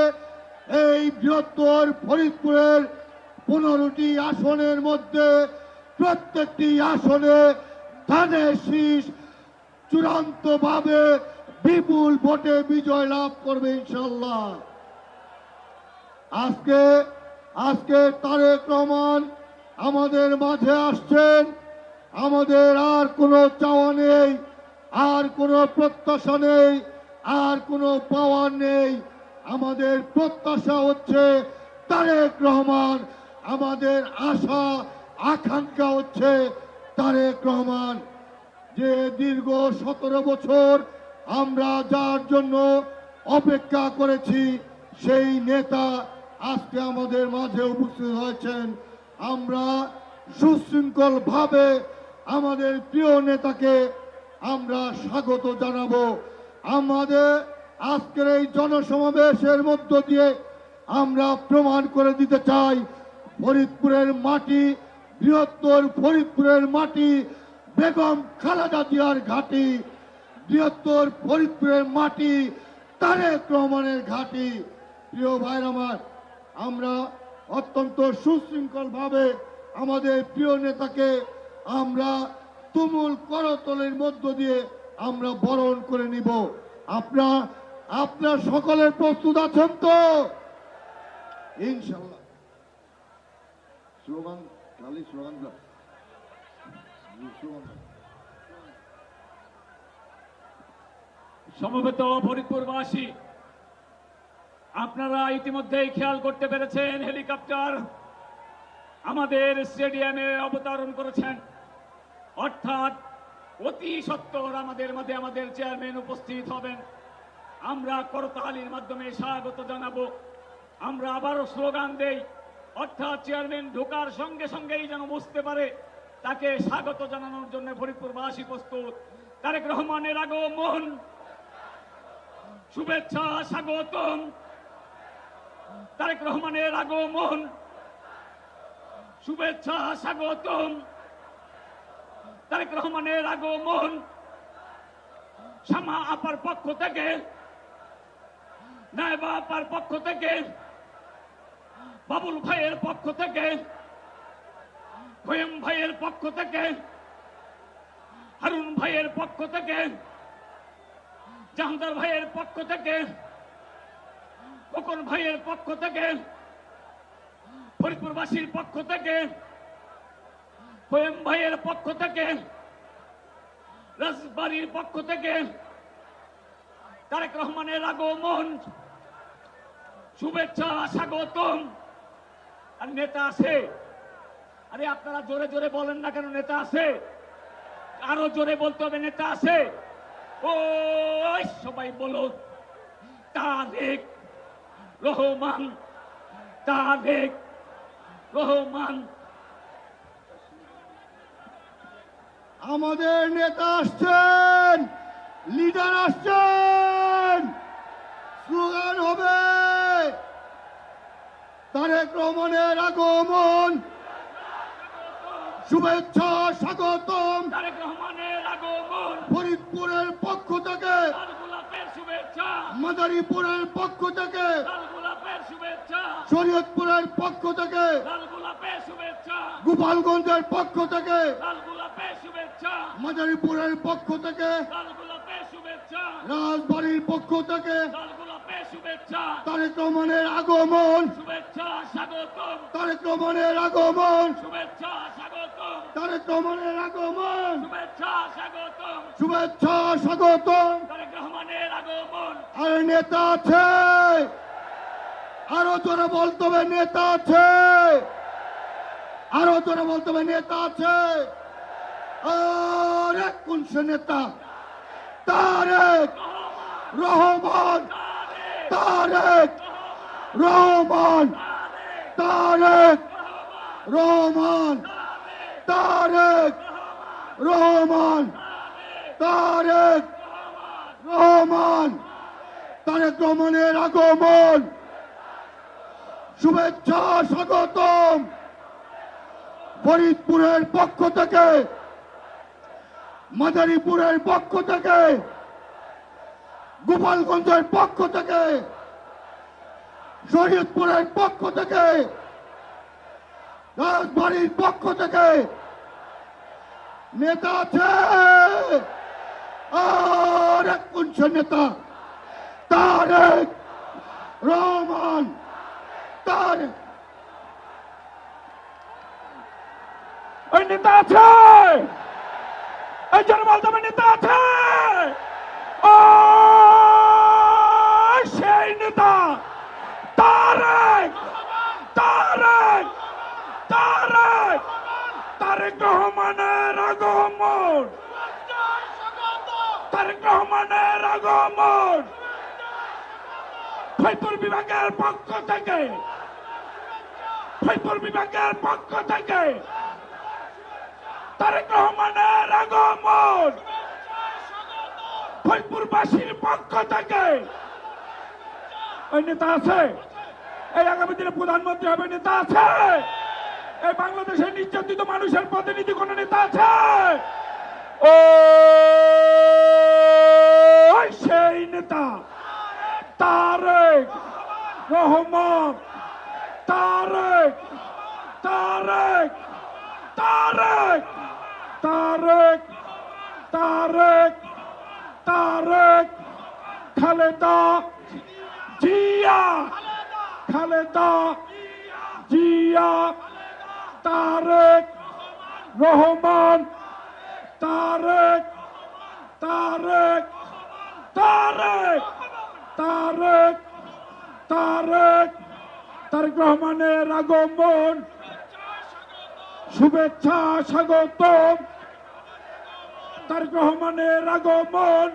[SPEAKER 3] এই বৃহত্তর ফরিদপুরের 15টি আসনের মধ্যে প্রত্যেকটি আসনে ধানের শীষ চূড়ান্তভাবে বিপুল ভোটে বিজয় লাভ করবে ইনশাল্লাহ। আজকে তারেক রহমান আমাদের মাঝে আসছেন। আমাদের আর কোনো চাওয়া নেই, আর কোনো প্রত্যাশা নেই, আর কোনো পাওয়ার নেই। আমাদের প্রত্যাশা হচ্ছে তারেক রহমান, আমাদের আশা আকাঙ্ক্ষা হচ্ছে তারেক রহমান। যে দীর্ঘ 17 বছর আমরা যার জন্য অপেক্ষা করেছি, সেই নেতা আজকে আমাদের মাঝে উপস্থিত হয়েছেন। আমরা সুশৃঙ্খল ভাবে আমাদের প্রিয় নেতাকে আমরা স্বাগত জানাবো। আমাদের আজকের এই জনসমাবেশের মধ্য দিয়ে আমরা প্রমাণ করে দিতে চাই, ফরিদপুরের মাটি, বৃহত্তর ফরিদপুরের মাটি বেগম খালেদা জিয়ার ঘাঁটি, বৃহত্তর ফরিদপুরের মাটি তারেক রহমানের ঘাঁটি। প্রিয় ভাইরা আমার, আমরা অত্যন্ত সুশৃঙ্খল ভাবে আমাদের প্রিয় নেতাকে আমরা তুমুল করতলের মধ্য দিয়ে আমরা বরণ করে নিব। আপনার সকলের প্রস্তুত আছেন তো? ইনশাল্লাহ। স্লোগান খালি স্লোগান
[SPEAKER 1] সমবেত ফরিদপুরবাসী, আপনারা ইতিমধ্যেই খেয়াল করতে পেরেছেন হেলিকপ্টার আমাদের স্টেডিয়ামে অবতরণ করেছেন। অর্থাৎ অতি সত্বর আমাদের মধ্যে আমাদের চেয়ারম্যান উপস্থিত হবেন। আমরা করতালির মাধ্যমে স্বাগত জানাবো। আমরা আবারও স্লোগান দেই, অর্থাৎ চেয়ারম্যান ঢোকার সঙ্গে সঙ্গেই যেন বুঝতে পারে তাকে স্বাগত জানানোর জন্য ফরিদপুরবাসী প্রস্তুত। তারেক রহমানের আগমন, শুভেচ্ছা স্বাগতম। তারেক রহমানের আগমন, শুভেচ্ছা স্বাগতম। তারেক রহমানের আগমন, শামা আপার পক্ষ থেকে, নায়েবা আপার পক্ষ থেকে, বাবুল ভাইয়ের পক্ষ থেকে, খোয়েম ভাইয়ের পক্ষ থেকে, হারুন ভাইয়ের পক্ষ থেকে, জাহাঙ্গার ভাইয়ের পক্ষ থেকে, খোকন ভাইয়ের পক্ষ থেকে, ফরিদপুরবাসীর পক্ষ থেকে, খোয়েম ভাইয়ের পক্ষ থেকে, রাজবাড়ির পক্ষ থেকে তারেক রহমানের আগমন, শুভেচ্ছা স্বাগতম। আর নেতা আছে? আরে আপনারা জোরে জোরে বলেন না কেন? নেতা আছে? আরো জোরে বলতে হবে, নেতা আছে। ও সবাই বলো, তারেক রহমান, তারেক রহমান।
[SPEAKER 3] আমাদের নেতা আসছেন, লিডার আসছেন, স্লোগান হবে তারেক রহমানের আগমন, শুভেচ্ছা স্বাগতম।
[SPEAKER 1] তারেক রহমানের আগমন,
[SPEAKER 3] ফরিদপুরের পক্ষ থেকে,
[SPEAKER 1] লাল গোলাপের শুভেচ্ছা,
[SPEAKER 3] মাদারীপুরের পক্ষ থেকে,
[SPEAKER 1] লাল গোলাপের শুভেচ্ছা,
[SPEAKER 3] শরীয়তপুরের পক্ষ থেকে,
[SPEAKER 1] লাল গোলাপের শুভেচ্ছা,
[SPEAKER 3] গোপালগঞ্জের পক্ষ থেকে,
[SPEAKER 1] লাল গোলাপের শুভেচ্ছা,
[SPEAKER 3] মাদারীপুরের পক্ষ থেকে,
[SPEAKER 1] লাল গোলাপের শুভেচ্ছা,
[SPEAKER 3] রাজবাড়ির পক্ষ থেকে
[SPEAKER 1] লাল গোলাপের শুভেচ্ছা,
[SPEAKER 3] তারেক রহমানের আগমন,
[SPEAKER 1] শুভেচ্ছা স্বাগতম,
[SPEAKER 3] তারেক রহমানের আগমন,
[SPEAKER 1] শুভেচ্ছা স্বাগতম,
[SPEAKER 3] তারেক রহমানের আগমন,
[SPEAKER 1] শুভেচ্ছা স্বাগতম,
[SPEAKER 3] শুভেচ্ছা স্বাগতম।
[SPEAKER 1] তারেক রহমানের আগমন।
[SPEAKER 3] আর নেতা আছে, আরো জোরে বলতে হবে নেতা আছে, আরো জোরে বলতে হবে নেতা আছে। আরে কোন সে নেতা? তারেক রহমান, তারেক রহমান, তারেক রহমান, তারেক রহমান, তারেক রহমান। তারেক রহমানের আগমন, শুভেচ্ছা স্বাগতম। ফরিদপুরের পক্ষ থেকে, মাদারীপুরের পক্ষ থেকে, গোপালগঞ্জের পক্ষ থেকে, শরীয়তপুরের পক্ষ থেকে, রাজবাড়ির পক্ষ থেকে নেতা আছে। আর এক কোন সে নেতা? তারেক রহমান, তারেক।
[SPEAKER 5] ওই নেতা আছে, এই জন্য বলতে হবে নেতা আছে। ও সেই নেতা তারেক, তারেক, তারেক, তারেক রহমানের আগমন, তারেক রহমানের আগমন। ফরিদপুর বিভাগের পক্ষ থেকে, ফরিদপুর বিভাগের পক্ষ থেকে তারেক রহমানের আগমন, ফরিদপুরবাসীর পক্ষ থেকে। ওই নেতা আছে, এই আগামী দিনে প্রধানমন্ত্রী হবে নেতা আছে। এই বাংলাদেশের নির্যাতিত মানুষের প্রতিনিধি কোন নেতা আছে? ও সেই নেতা তারেক রহমান, তারেক, তারেক, তারেক, তারেক, তারেক, তারেক, খালেদা জিয়া, খালেদা জিয়া, তারেক রহমান, তারেক, তারেক, তারেক, তারেক, তারেক, তারেক রহমানের আগমন, শুভেচ্ছা স্বাগতম। তারেক রহমানের আগমন,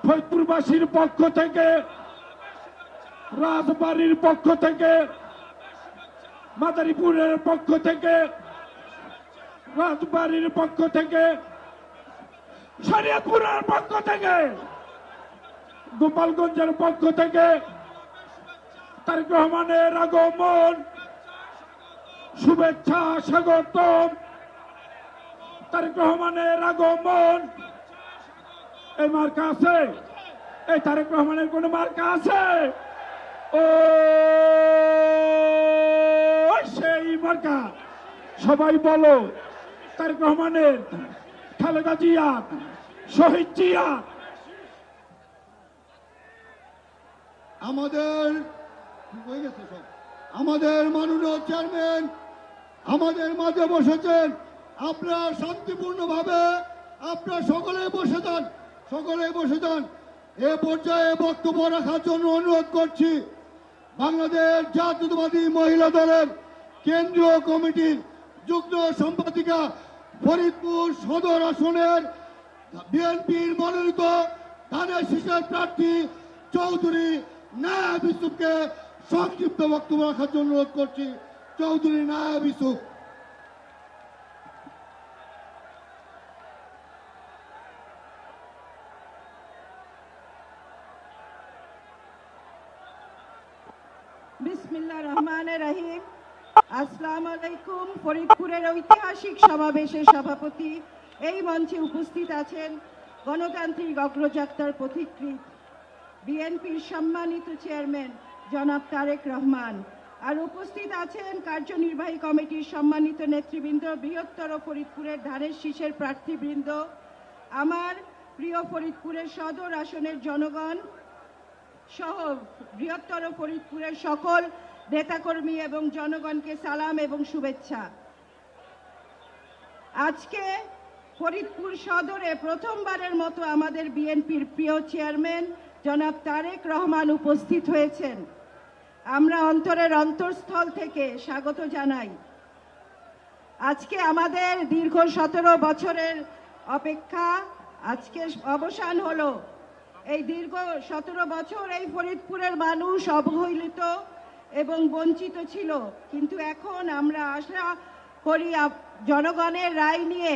[SPEAKER 5] ফরিদপুরবাসীর পক্ষ থেকে, রাজবাড়ির পক্ষ থেকে, মাদারীপুরের পক্ষ থেকে, রাজবাড়ির পক্ষ থেকে, শরীয়তপুরের পক্ষ থেকে, গোপালগঞ্জের পক্ষ থেকে তারেক রহমানের আগমন, শুভেচ্ছা স্বাগতম। তারেক রহমানের আগমন। এই মার্কা আছে? এই তারেক রহমানের কোন মার্কা আছে? ও সেই মার্কা। সবাই বলো তারেক রহমানের, খালেদা জিয়া, শহীদ জিয়া।
[SPEAKER 3] আমাদের মাননীয় চেয়ারম্যান আমাদের মাঝে বসেছেন। আপনারা শান্তিপূর্ণভাবে আপনারা সকলে বসে যান, সকলে বসে যান। এ পর্যায়ে বক্তব্য রাখার জন্য অনুরোধ করছি বাংলাদেশ জাতীয়তাবাদী মহিলা দলের কেন্দ্রীয় কমিটির যুগ্ম সম্পাদিকা, ফরিদপুর সদর আসনের বিএনপির মনোনীত ধানের শীষের প্রার্থী চৌধুরী নায়াব ইউসুফকে সংক্ষিপ্ত বক্তব্য রাখার জন্য অনুরোধ করছি। চৌধুরী নায়াব ইউসুফ।
[SPEAKER 4] বিসমিল্লাহির রহমানির রহিম। আসসালামু আলাইকুম। ফরিদপুরের ঐতিহাসিক সমাবেশের সভাপতি, এই মঞ্চে উপস্থিত আছেন গণতান্ত্রিক অগ্রযাত্রার পথিকৃৎ বিএনপির সম্মানিত চেয়ারম্যান জনাব তারেক রহমান, আর উপস্থিত আছেন কার্যনির্বাহী কমিটির সম্মানিত নেতৃবৃন্দ, বৃহত্তর ফরিদপুরের ধানের শীষের প্রার্থীবৃন্দ, আমার প্রিয় ফরিদপুরের সদর আসনের জনগণ সহ বৃহত্তর ফরিদপুরের সকল নেতাকর্মী এবং জনগণকে সালাম এবং শুভেচ্ছা। আজকে ফরিদপুর সদরে প্রথমবারের মতো আমাদের বিএনপির প্রিয় চেয়ারম্যান জনাব তারেক রহমান উপস্থিত হয়েছেন। আমরা অন্তরের অন্তঃস্থল থেকে স্বাগত জানাই। আজকে আমাদের দীর্ঘ 17 বছরের অপেক্ষা আজকে অবসান হলো। এই দীর্ঘ 17 বছর এই ফরিদপুরের মানুষ অবহেলিত এবং বঞ্চিত ছিল, কিন্তু এখন আমরা আশা করি জনগণের রায় নিয়ে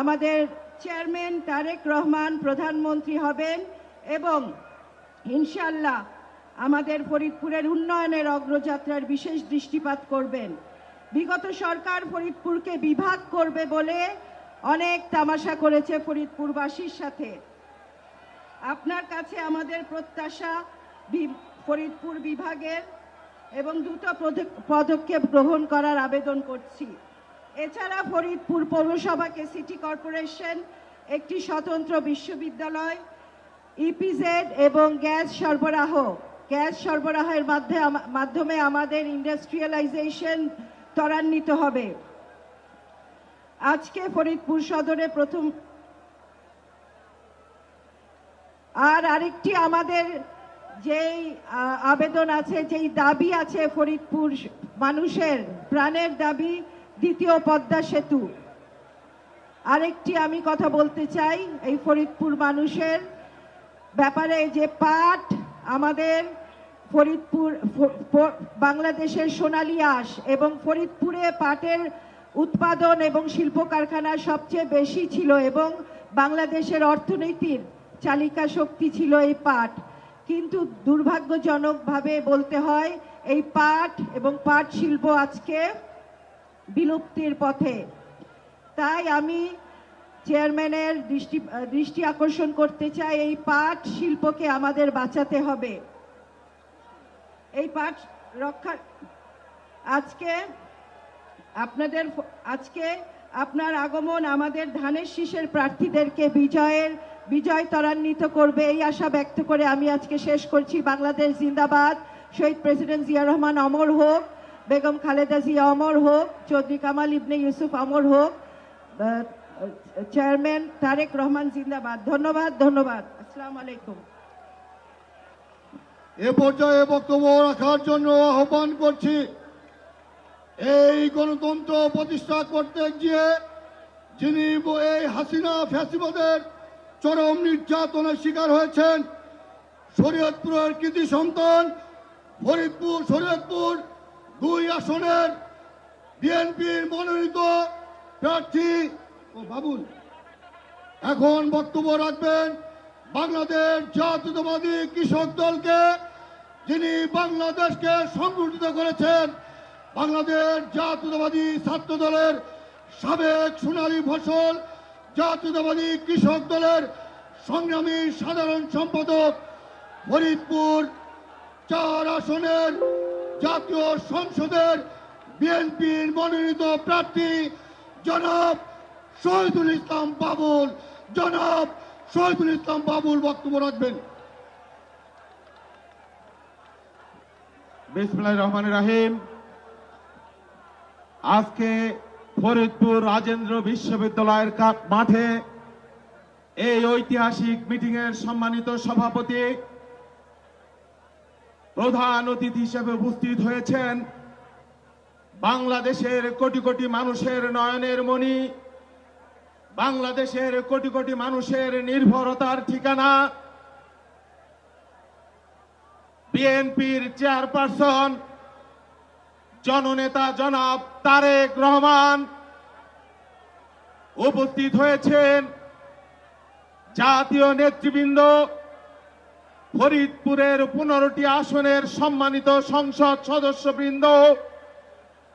[SPEAKER 4] আমাদের চেয়ারম্যান তারেক রহমান প্রধানমন্ত্রী হবেন এবং ইনশাআল্লাহ আমাদের ফরিদপুরের উন্নয়নের অগ্রযাত্রার বিশেষ দৃষ্টিপাত করবেন। বিগত সরকার ফরিদপুরকে বিভাগ করবে বলে অনেক তামাশা করেছে ফরিদপুরবাসীর সাথে। আপনার কাছে আমাদের প্রত্যাশা ফরিদপুর বিভাগের এবং দ্রুত পদক্ষেপ গ্রহণ করার আবেদন করছি। এছাড়া ফরিদপুর পৌরসভাকে সিটি কর্পোরেশন, একটি স্বতন্ত্র বিশ্ববিদ্যালয়, ইপিজেড এবং গ্যাস সরবরাহের মাধ্যমে আমাদের ইন্ডাস্ট্রিয়ালাইজেশন ত্বরান্বিত হবে। আজকে ফরিদপুর সদরে প্রথম আরেকটি আমাদের যেই আবেদন আছে, যেই দাবি আছে ফরিদপুর মানুষের প্রাণের দাবি, দ্বিতীয় পদ্মা সেতু। আরেকটি আমি কথা বলতে চাই এই ফরিদপুর মানুষের ব্যাপারে, যে পাট আমাদের ফরিদপুর বাংলাদেশের সোনালী আঁশ এবং ফরিদপুরে পাটের উৎপাদন এবং শিল্প কারখানা সবচেয়ে বেশি ছিল এবং বাংলাদেশের অর্থনীতির চালিকা শক্তি ছিল এই পাট। কিন্তু দুর্ভাগ্যজনকভাবে বলতে হয় এই পাট এবং পাট শিল্প আজকে বিলুপ্তির পথে। তাই আমি চেয়ারম্যানের দৃষ্টি আকর্ষণ করতে চাই, এই পাট শিল্পকে আমাদের বাঁচাতে হবে। এই পাট রক্ষা আজকে আপনার আগমন আমাদের ধানের শীষের প্রার্থীদেরকে বিজয় ত্বরান্বিত করবে, এই আশা ব্যক্ত করে আমি আজকে শেষ করছি। বাংলাদেশ জিন্দাবাদ। শহীদ প্রেসিডেন্ট জিয়া রহমান অমর হোক, বেগম খালেদা জিয়া অমর হোক, চৌধুরী কামাল ইবনে ইউসুফ অমর হোক, চেয়ারম্যান তারেক রহমান জিন্দাবাদ। ধন্যবাদ। আসসালামু আলাইকুম।
[SPEAKER 3] এ পর্যায়ে বক্তব্য রাখার জন্য আহ্বান করছি এই গণতন্ত্র প্রতিষ্ঠা করতে গিয়ে যিনি এই হাসিনা ফ্যাসিবাদের চরম নির্যাতনের শিকার হয়েছেন, শরীয়তপুরের কৃতি সন্তান, শরীয়তপুর 2 আসনের বিএনপির মনোনীত প্রার্থী ও বাবুল এখন বক্তব্য রাখবেন বাংলাদেশ জাতীয়তাবাদী কৃষক দলকে, যিনি বাংলাদেশকে সংগঠিত করেছেন, বাংলাদেশ জাতীয়তাবাদী ছাত্র দলের সাবেক সোনালী ফসল জাতীয়তাবাদী কৃষক দলের সংগ্রামী সাধারণ সম্পাদক, ফরিদপুর 4 আসনের জাতীয় সংসদের বিএনপির মনোনীত প্রার্থী জনাব শহীদুল ইসলাম বাবুল। জনাব শহীদুল ইসলাম বাবুল বক্তব্য রাখবেন।
[SPEAKER 6] বিসমিল্লাহির রহমানির রহিম। আজকে ফরিদপুর রাজেন্দ্র বিশ্ববিদ্যালয়ের মাঠে এই ঐতিহাসিক মিটিং এর সম্মানিত সভাপতি, প্রধান অতিথি হিসেবে উপস্থিত হয়েছেন বাংলাদেশের কোটি কোটি মানুষের নয়নের মণি, বাংলাদেশের কোটি কোটি মানুষের নির্ভরতার ঠিকানা, বিএনপির চেয়ারপারসন জননেতা জনাব তারেক রহমান। উপস্থিত হয়েছেন জাতীয় নেতৃবৃন্দ, ফরিদপুরের 15টি আসনের সম্মানিত সংসদ সদস্যবৃন্দ,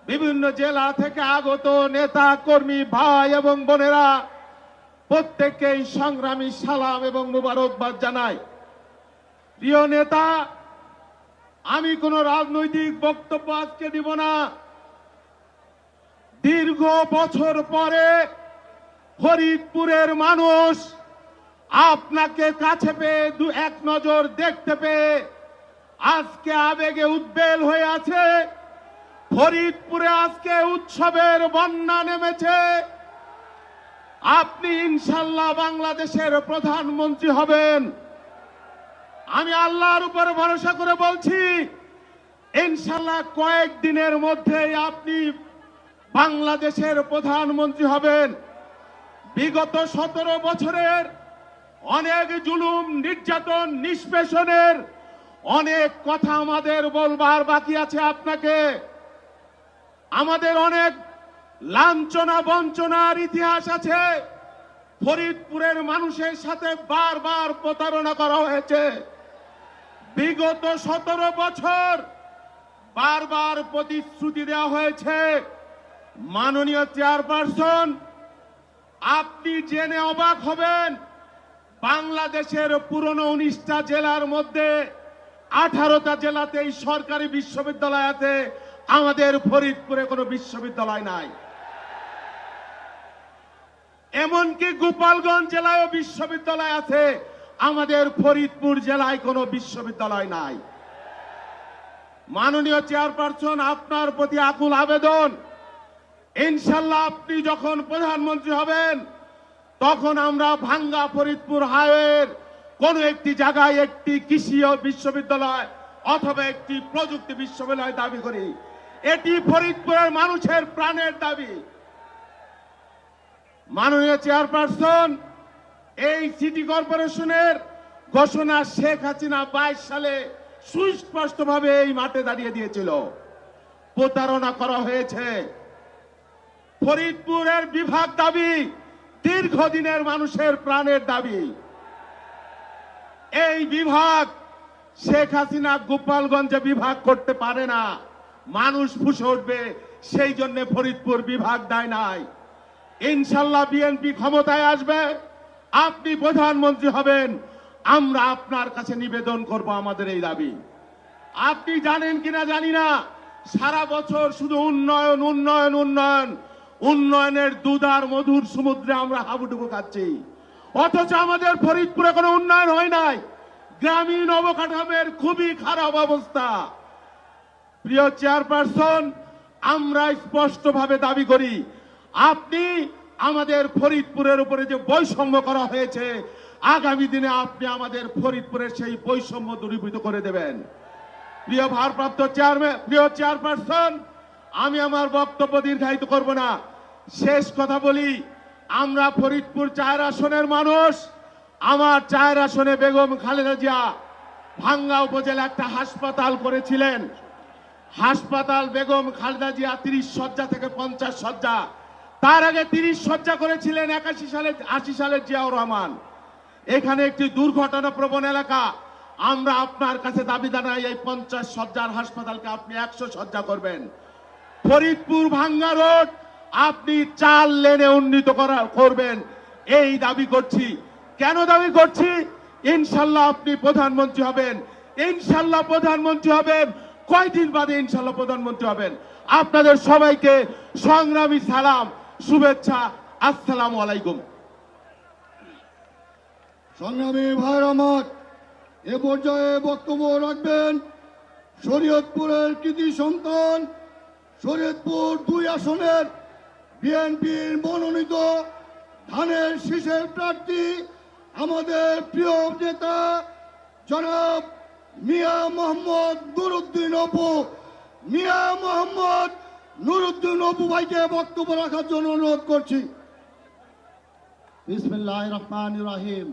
[SPEAKER 6] বিভিন্ন জেলা থেকে আগত নেতা কর্মী ভাই এবং বোনেরা, প্রত্যেককেই সংগ্রামী সালাম এবং মুবারকবাদ জানাই। প্রিয় নেতা, আমি কোন রাজনৈতিক বক্তব্য আজকে দিব না। দীর্ঘ বছর পরে ফরিদপুরের মানুষ আপনাকে কাছে পেয়ে এক নজর দেখতে পেয়ে আজকে আবেগে উদ্বেল হয়ে আছে। ফরিদপুরে আজকে উৎসবের বন্যা নেমেছে। আপনি ইনশাল্লাহ বাংলাদেশের প্রধানমন্ত্রী হবেন। আমি আল্লাহর উপরে ভরসা করে বলছি, ইনশাল্লাহ কয়েকদিনের মধ্যেই আপনি বাংলাদেশের প্রধানমন্ত্রী হবেন। বিগত 17 বছরের অনেক জুলুম, নির্যাতন, নিষ্পেষণের অনেক কথা আমাদের বলবার বাকি আছে আপনাকে। আমাদের অনেক লাঞ্ছনা বঞ্চনার ইতিহাস আছে। ফরিদপুরের মানুষের সাথে বারবার প্রতারণা করা হয়েছে। বিগত 17 বছর বারবার প্রতিশ্রুতি দেওয়া হয়েছে। মাননীয় চেয়ারপারসন, আপনি জেনে অবাক হবেন, বাংলাদেশের পুরনো 19টা জেলার মধ্যে 18টা জেলাতেই সরকারি বিশ্ববিদ্যালয় আছে, আমাদের ফরিদপুরে কোনো বিশ্ববিদ্যালয় নাই। এমনকি গোপালগঞ্জ জেলায়ও বিশ্ববিদ্যালয় আছে, আমাদের ফরিদপুর জেলায় কোনো বিশ্ববিদ্যালয় নাই। মাননীয় চেয়ারপারসন, আপনার প্রতি আকুল আবেদন, ইনশাল্লাহ আপনি যখন প্রধানমন্ত্রী হবেন তখন আমরা ভাঙ্গা ফরিদপুর হাইওয়ের কোন একটি জায়গায় একটি কৃষি বিশ্ববিদ্যালয় অথবা একটি প্রযুক্তি বিশ্ববিদ্যালয় দাবি করি। এটি ফরিদপুরের মানুষের প্রাণের দাবি। মাননীয় চেয়ারপারসন, এই সিটি কর্পোরেশনের ঘোষণা শেখ হাসিনা 22 সালে সুস্পষ্টভাবে এই মাঠে দাঁড়িয়ে দিয়েছিল। প্রতারণা করা হয়েছে। ফরিদপুরের বিভাগ দাবি দীর্ঘদিনের মানুষের প্রাণের দাবি। এই বিভাগ শেখ হাসিনা গোপালগঞ্জে বিভাগ করতে পারে না, মানুষ ফুঁসে উঠবে, সেই জন্য ফরিদপুর বিভাগ দেয় নাই। ইনশাল্লাহ বিএনপি ক্ষমতায় আসবে, আপনি প্রধানমন্ত্রী হবেন, আমরা আপনার কাছে নিবেদন করব আমাদের এই দাবি। আপনি জানেন কিনা জানি না, সারা বছর শুধু উন্নয়ন উন্নয়ন উন্নয়ন, উন্নয়নের দুধার মধুর সমুদ্রে আমরা হাবুডুবু খাচ্ছি, অথচ আমাদের ফরিদপুরে কোনো উন্নয়ন হয় নাই। গ্রামীণ অবকাঠামোর খুবই খারাপ অবস্থা। প্রিয় চেয়ারপারসন, আমরা স্পষ্টভাবে দাবি করি, আপনি আমাদের ফরিদপুরের উপরে যে বৈষম্য করা হয়েছে, আগামী দিনে আপনি আমাদের ফরিদপুরের সেই বৈষম্য দূরীভূত করে দেবেন। প্রিয় ভারপ্রাপ্ত চেয়ারপারসন, আমি আমার বক্তব্য দীর্ঘায়িত করব না, শেষ কথা বলি। আমরা ফরিদপুর 4 আসনের মানুষ। আমার 4 আসনে বেগম খালেদা জিয়া ভাঙ্গা উপজেলা একটা হাসপাতাল করেছিলেন। হাসপাতাল বেগম খালেদা জিয়া 30 শয্যা থেকে 50 শয্যা, তার আগে 30 শয্যা করেছিলেন 81 সালে 80 সালের জিয়াউর রহমান। এখানে একটি দুর্ঘটনা প্রবণ এলাকা। আমরা আপনার কাছে দাবি জানাই এই 50 শয্যার হাসপাতালকে আপনি 100 শয্যা করবেন। ফরিদপুর ভাঙ্গা রোড আপনি 4 লেনে উন্নীত করবেন, এই দাবি করছি। কেন দাবি করছি? ইনশাল্লাহ আপনি প্রধানমন্ত্রী হবেন, ইনশাল্লাহ প্রধানমন্ত্রী হবেন। কয়দিন বাদে ইনশাল্লাহ প্রধানমন্ত্রী হবেন। আপনাদের সবাইকে সংগ্রামী সালাম, শুভেচ্ছা, আসসালামু আলাইকুম।
[SPEAKER 3] সংগ্রামী ভাইয়ের আমার, এ পর্যায়ে বক্তব্য রাখবেন শরীয়তপুরের কৃতি সন্তান, শরীয়তপুর 2 আসনের বিএনপির মনোনীত ধানের শীষের প্রার্থী, আমাদের প্রিয় নেতা জনাব মিয়া মোহাম্মদ নুরুদ্দিন অপু। মিয়া মোহাম্মদ নুরুদ্দিন অপু ভাইকে বক্তব্য রাখার জন্য অনুরোধ করছি। বিসমিল্লাহির রহমানির রহিম।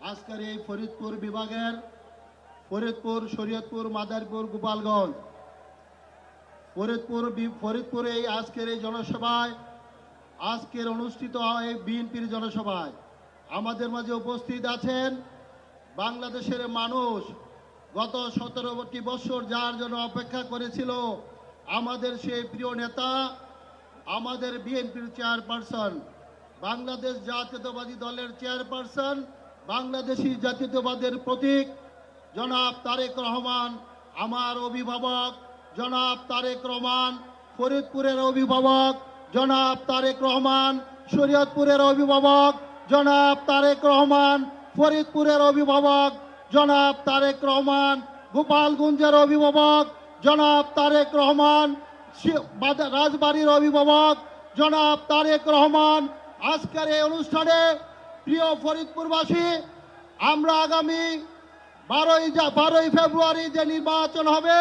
[SPEAKER 3] আজকের এই ফরিদপুর বিভাগের ফরিদপুর, শরীয়তপুর, মাদারীপুর, গোপালগঞ্জ, ফরিদপুরে এই আজকের এই জনসভায়, আজকের অনুষ্ঠিত এই বিএনপির জনসভায় আমাদের মাঝে উপস্থিত আছেন বাংলাদেশের মানুষ গত 17টি বছর যার জন্য অপেক্ষা করেছিল, আমাদের সেই প্রিয় নেতা, আমাদের বিএনপির চেয়ারপারসন, বাংলাদেশ জাতীয়তাবাদী দলের চেয়ারপারসন, বাংলাদেশি জাতীয়তাবাদের প্রতীক জনাব তারেক রহমান, আমার অভিভাবক জনাব তারেক রহমান, ফরিদপুরের অভিভাবক জনাব তারেক রহমান, শরীয়তপুরের অভিভাবক জনাব তারেক রহমান, ফরিদপুরের অভিভাবক জনাব তারেক রহমান, গোপালগঞ্জের অভিভাবক জনাব তারেক রহমান, রাজবাড়ির অভিভাবক জনাব তারেক রহমান। আজকের এই অনুষ্ঠানে প্রিয় ফরিদপুরবাসী, আমরা আগামী 12ই ফেব্রুয়ারি যে নির্বাচন হবে,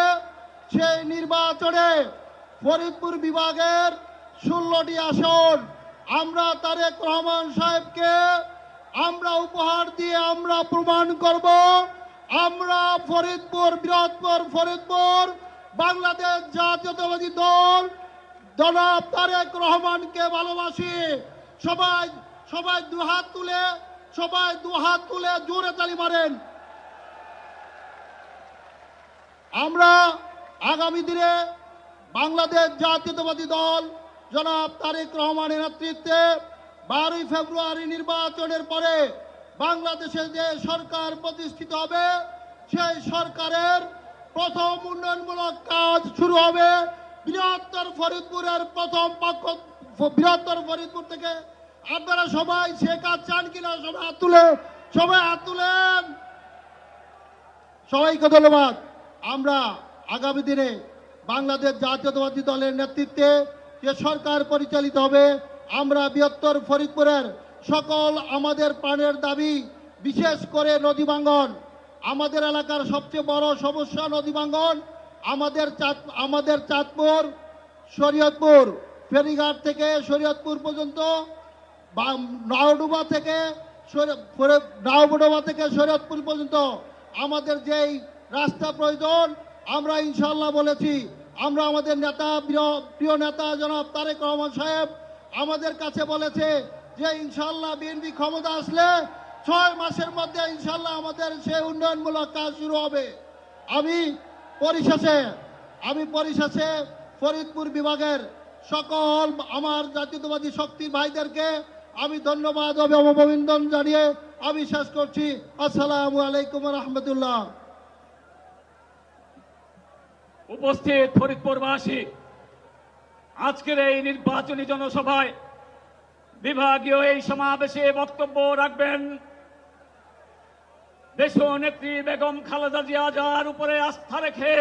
[SPEAKER 3] সেই নির্বাচনে ফরিদপুর বিভাগের 16টি আসন আমরা তারেক রহমান সাহেবকে আমরা উপহার দিয়ে আমরা প্রমাণ করব আমরা ফরিদপুর, বৃহত্তর ফরিদপুর, বাংলাদেশ জাতীয়তাবাদী দল জনাব তারেক রহমানকে ভালোবাসি। সবাই দুহাত তুলে জোরে তালি মারেন। আমরা আগামী দিনে বাংলাদেশ জাতীয়তাবাদী দল জনাব তারেক রহমানের নেতৃত্বে 12ই ফেব্রুয়ারি নির্বাচনের পরে বাংলাদেশে যে সরকার প্রতিষ্ঠিত হবে, সেই সরকারের প্রথম উন্নয়নমূলক কাজ শুরু হবে বৃহত্তর ফরিদপুরের প্রথম পক্ষ, বৃহত্তর ফরিদপুর থেকে। আপনারা সবাই সে কাজ চান কিনা? সবাই হাত তুলেন। সবাইকে ধন্যবাদ। আমরা আগামী দিনে বাংলাদেশ জাতীয়তাবাদী দলের নেতৃত্বে যে সরকার পরিচালিত হবে, আমরা বৃহত্তর ফরিদপুরের সকল আমাদের প্রাণের দাবি, বিশেষ করে নদী ভাঙ্গন, আমাদের এলাকার সবচেয়ে বড় সমস্যা নদী ভাঙ্গন। আমাদের চাঁদপুর, শরীয়তপুর ফেরিঘাট থেকে শরীয়তপুর পর্যন্ত, নাওডুবা থেকে শরীয়তপুর পর্যন্ত আমাদের যেই রাস্তা প্রয়োজন, আমরা ইনশাল্লাহ বলেছি, আমরা আমাদের নেতা, প্রিয় নেতা জনাব তারেক রহমান সাহেব আমাদের কাছে বলেছে যে ইনশাল্লাহ বিএনপি ক্ষমতা আসলে 6 মাসের মধ্যে ইনশাল্লাহ আমাদের সেই উন্নয়নমূলক কাজ শুরু হবে। আমি পরিশেষে ফরিদপুর বিভাগের সকল আমার জাতীয়তাবাদী শক্তির ভাইদেরকে আমি ধন্যবাদ ও অভিনন্দন জানিয়ে আমি শেষ করছি। আসসালামু আলাইকুম রহমতুল্লাহ।
[SPEAKER 1] উপস্থিত ফরিদপুরবাসী, আজকের এই নির্বাচনী জনসভায় বিভাগীয় এই সমাবেশে বক্তব্য রাখবেন দেশনেত্রী বেগম খালেদা জিয়া, যার উপরে আস্থা রেখে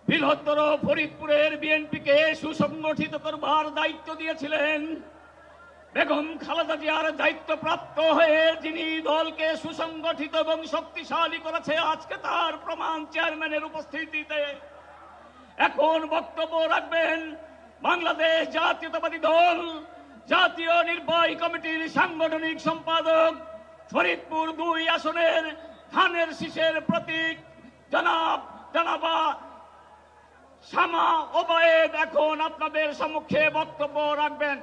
[SPEAKER 1] বৃহত্তর ফরিদপুরের বিএনপিকে সুসংগঠিত করবার দায়িত্ব দিয়েছিলেন। বেগম খালেদা জিয়ার দায়িত্বপ্রাপ্ত হয়ে যিনি দলকে সুসংগঠিত এবং শক্তিশালী করেছে, আজকে তার প্রমাণ চেয়ারম্যানের উপস্থিতিতে। এখন বক্তব্য রাখবেন বাংলাদেশ জাতীয়তাবাদী দল জাতীয় নির্বাহী কমিটির সাংগঠনিক সম্পাদক, ফরিদপুর 2 আসনের ধানের শীষের প্রতীক জনাবা শামা ওবায়েদ এখন আপনাদের সম্মুখে বক্তব্য রাখবেন।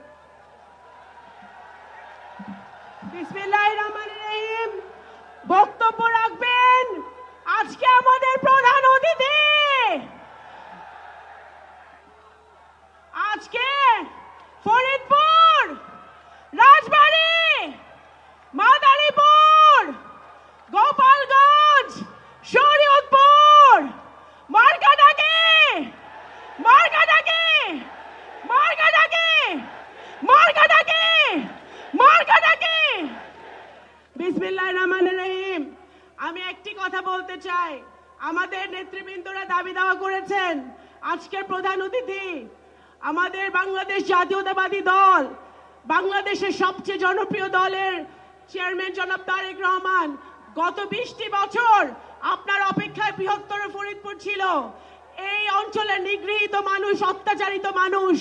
[SPEAKER 4] বিসমিল্লাহির রহমানির রহিম। বক্তব্য রাখবেন আজকে আমাদের প্রধান অতিথি। আজকে ফরিদপুর, রাজবাড়ী, মাদারীপুর, গোপালগঞ্জ, শরীয়তপুর, মার্কাটাকি, মার্কাটাকি, মার্কাটাকি, মার্কাটাকি, মার্কাটাকি। বিসমিল্লাহির রহমানির রহিম। আমি একটি কথা বলতে চাই, আমাদের নেতৃবৃন্দরা দাবি দাওয়া করেছেন আজকের প্রধান অতিথি আমাদের বাংলাদেশ জাতীয়তাবাদী দল, বাংলাদেশের সবচেয়ে জনপ্রিয় দলের চেয়ারম্যান জনাব তারেক রহমান। গত 20টি বছর আপনার অপেক্ষায় বৃহত্তর ফরিদপুর ছিল। এই অঞ্চলের নিগৃহীত মানুষ, অত্যাচারিত মানুষ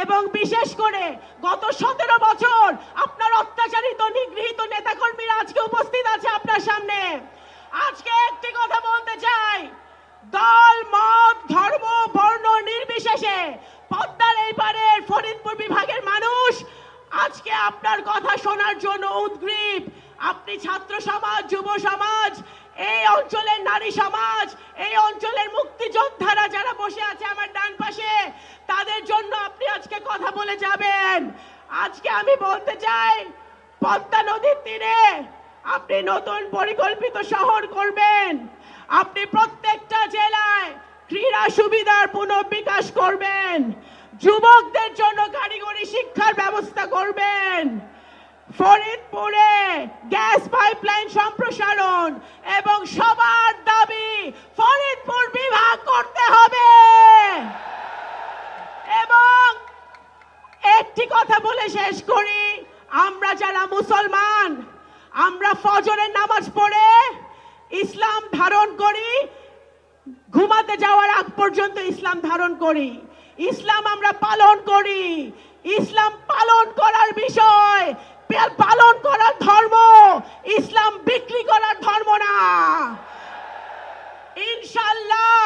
[SPEAKER 4] এবং বিশেষ করে গত 17 বছর আপনার অত্যাচারিত নিগৃহীত নেতাকর্মীরা আজকে উপস্থিত আছে আপনার সামনে। আজকে একটি কথা বলতে চাই, দল, মত, ধর্ম, বর্ণ নির্বিশেষে পদ্মার এই পারের ফরিদপুর বিভাগের মানুষ আজকে আপনার কথা শোনার জন্য উদগ্রীব। আপনি ছাত্র সমাজ, যুব সমাজ, এই অঞ্চলের নারী সমাজ, এই অঞ্চলের মুক্তিযোদ্ধারা যারা বসে আছে আমার ডান পাশে, তাদের জন্য আপনি আজকে কথা বলে যাবেন। আজকে আমি বলতে চাই, পদ্মা নদীর তীরে আপনি নতুন পরিকল্পিত শহর করবেন। আপনি প্রত্যেকটা জেলায় ক্রীড়া সুবিধার পুনর্বিকাশ করবেন, যুবকদের জন্য কারিগরি শিক্ষার ব্যবস্থা করবেন, ফরিদপুরে গ্যাস পাইপলাইন সম্প্রসারণ এবং সবার দাবি ফরিদপুর বিভাগ করতে হবে। এবং একটি কথা বলে শেষ করি, আমরা যারা মুসলমান, আমরা ফজরের নামাজ পড়ে ইসলাম ধারণ করি, ঘুমাতে যাওয়ার আগ পর্যন্ত ইসলাম ধারণ করি, ইসলাম আমরা পালন করি। ইসলাম পালন করার বিষয়, পালন করার ধর্ম, ইসলাম বিক্রি করার ধর্ম না। ইনশাআল্লাহ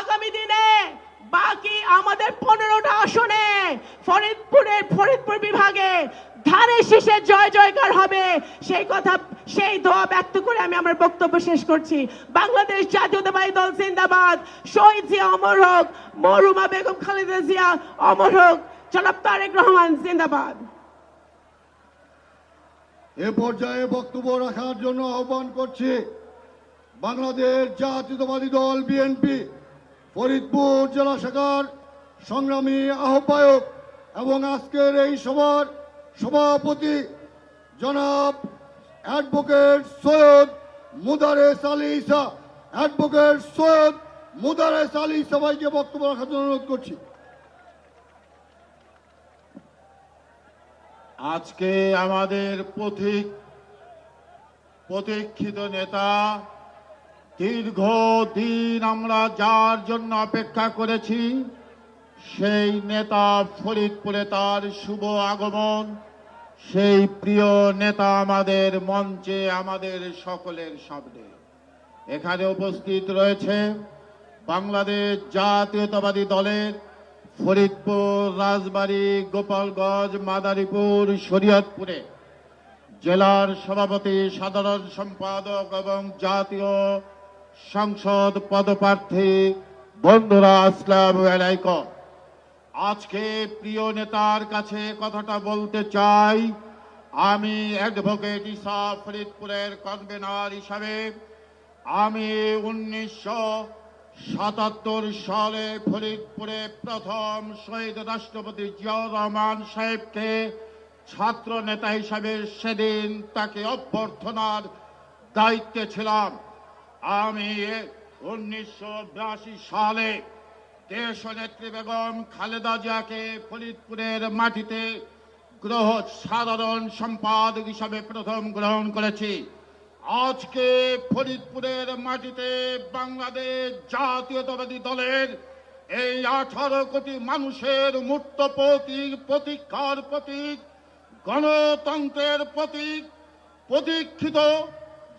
[SPEAKER 4] আগামী দিনে বাকি আমাদের 15টা আসনে ফরিদপুর বিভাগে ধারে শীষে জয় জয়কার হবে, সেই কথা, সেই দোয়া ব্যক্ত করে আমি আমার বক্তব্য শেষ করছি। বাংলাদেশ জাতীয়তাবাদী দল জিন্দাবাদ। শহীদ জিয়া অমর হোক, মরহুমা বেগম খালেদা জিয়া অমর হোক, জনাব তারেক রহমান জিন্দাবাদ।
[SPEAKER 3] এ পর্যায়ে বক্তব্য রাখার জন্য আহ্বান করছি বাংলাদেশ জাতীয়তাবাদী দল বিএনপি ফরিদপুর জেলা শাখার সংগ্রামী আহ্বায়ক এবং আজকের এই সভার সভাপতি জনাব অ্যাডভোকেট সৈয়দ মুদারেস আলী ঈসা। অ্যাডভোকেট সৈয়দ মুদারেস আলী ঈসা ভাইকে বক্তব্য রাখার জন্য অনুরোধ করছি।
[SPEAKER 6] আজকে আমাদের প্রতীক্ষিত নেতা, দীর্ঘদিন আমরা যার জন্য অপেক্ষা করেছি, সেই নেতা ফরিদপুরে তার শুভ আগমন। সেই প্রিয় নেতা আমাদের মঞ্চে, আমাদের সকলের সামনে এখানে উপস্থিত রয়েছে বাংলাদেশ জাতীয়তাবাদী দলের ফরিদপুর, রাজবাড়ী, গোপালগঞ্জ, মাদারীপুর, শরীয়তপুরে জেলার সভাপতি, সাধারণ সম্পাদক এবং জাতীয় সংসদ পদপ্রার্থী বন্ধুরা, আসসালামু আলাইকুম। আজকে প্রিয় নেতার কাছে কথাটা বলতে চাই। আমি অ্যাডভোকেট ঈসা ফরিদপুরের কনভেনার হিসাবে আমি 1977 সালে ফরিদপুরে প্রথম শহীদ রাষ্ট্রপতি জিয়াউর রহমান সাহেবকে ছাত্র নেতা হিসাবে সেদিন তাকে অভ্যর্থনার দায়িত্বে ছিলাম। আমি 1982 সালে দেশনেত্রী বেগম খালেদা জিয়াকে ফরিদপুরের মাটিতে সাধারণ সম্পাদক হিসাবে প্রথম গ্রহণ করেছি। আজকে ফরিদপুরের মাটিতে বাংলাদেশ জাতীয়তাবাদী দলের এই 18 কোটি মানুষের মূর্ত প্রতীক, প্রতীক্ষার প্রতীক, গণতন্ত্রের প্রতীক, প্রতীক্ষিত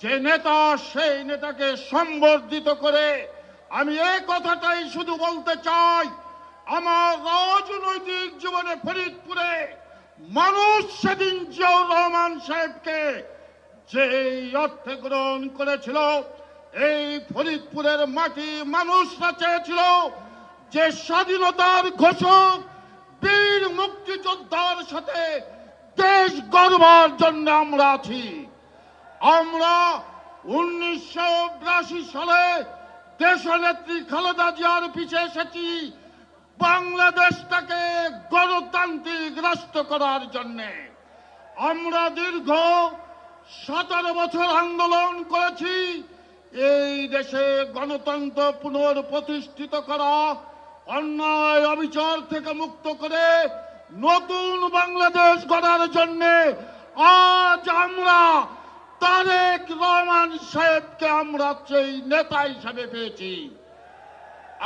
[SPEAKER 6] যে নেতা, সেই নেতাকে সম্বর্ধিত করে আমি এই কথাটাই শুধু বলতে চাই, আমার রাজনৈতিক জীবনে ফরিদপুরে মানুষ সেদিন জিয়াউর রহমান সাহেবকে যে অর্থে গ্রহণ করেছিল, এই ফরিদপুরের মাটি মানুষরা চেয়েছিল যে স্বাধীনতার ঘোষক বীর মুক্তিযোদ্ধার সাথে দেশ গড়বার জন্য আমরা আছি। আমরা 1982 সালে দেশনেত্রী খালেদা জিয়ার পিছে এসেছি বাংলাদেশটাকে গণতান্ত্রিক রাষ্ট্র করার জন্য। আমরা দীর্ঘ 17 বছর আন্দোলন করেছি এই দেশে গণতন্ত্র পুনঃপ্রতিষ্ঠিত করা, অন্যায় অবিচার থেকে মুক্ত করে নতুন বাংলাদেশ গড়ার জন্য। আজ আমরা তারেক রহমান সাহেবকে আমরা সেই নেতা হিসাবে পেয়েছি।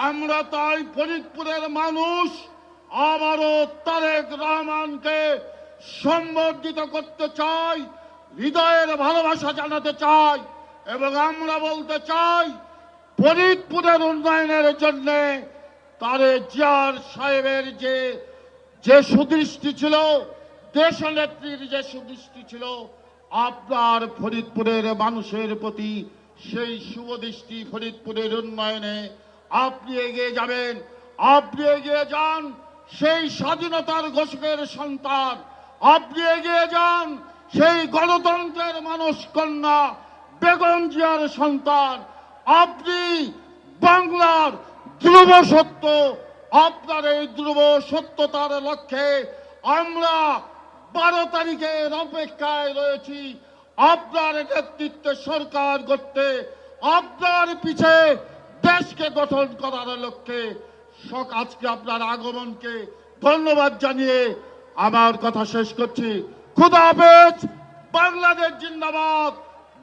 [SPEAKER 6] আমরা তাই ফরিদপুরের মানুষ আবারও তারেক রহমানকে সম্বর্ধিত করতে চাই, হৃদয়ের ভালোবাসা জানাতে চাই এবং আমরা বলতে চাই ফরিদপুরের উন্নয়নের জন্য তারেক জিয়ার সাহেবের যে সুদৃষ্টি ছিল, দেশনেত্রীর যে সুদৃষ্টি ছিল, আপনার ফরিদপুরের মানুষের প্রতি সেই শুভদৃষ্টি ফরিদপুরের উন্নয়নে আপনি এগিয়ে যাবেন। আপনি এগিয়ে যান সেই স্বাধীনতার ঘোষকের সন্তান, আপনি এগিয়ে যান সেই গণতন্ত্রের মানুষ কন্যা বেগম জিয়ার সন্তান। আপনি বাংলার ধ্রুব সত্য, আপনার এই ধ্রুব সত্যতার লক্ষ্যে আমরা 12 তারিখের অপেক্ষায় রয়েছি আপনার নেতৃত্বে সরকার করতে, আপনার পিছে দেশকে গঠন করার লক্ষ্যে। আজকে আপনার আগমনকে ধন্যবাদ জানিয়ে আমার কথা শেষ করছি। খুদা হাফেজ। বাংলাদেশ জিন্দাবাদ,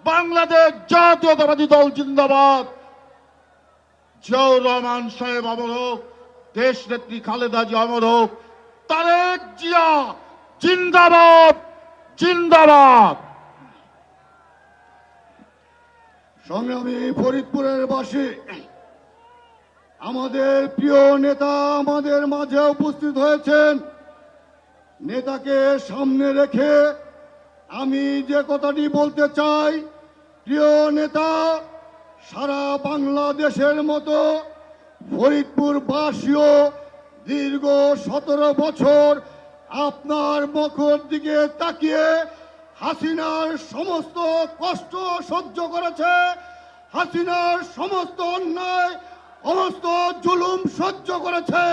[SPEAKER 6] বাংলাদেশ জাতীয়তাবাদী দল জিন্দাবাদ। জিয়াউর রহমান সাহেব অমর হোক, দেশ নেত্রী খালেদা জিয়া অমর হোক, তারেক জিয়া জিন্দাবাদ, জিন্দাবাদ।
[SPEAKER 3] সংগ্রামী ফরিদপুরের বাসী, আমাদের প্রিয় নেতা আমাদের মাঝে উপস্থিত হয়েছেন। নেতাকে সামনে রেখে আমি যে কথাটি বলতে চাই, প্রিয় নেতা, সারা বাংলাদেশের মতো ফরিদপুরবাসীও দীর্ঘ 17 বছর আপনার মুখের দিকে তাকিয়ে হাসিনার সমস্ত কষ্ট সহ্য করেছে, হাসিনার সমস্ত অন্যায় সমস্ত জুলুম সহ্য করেছে।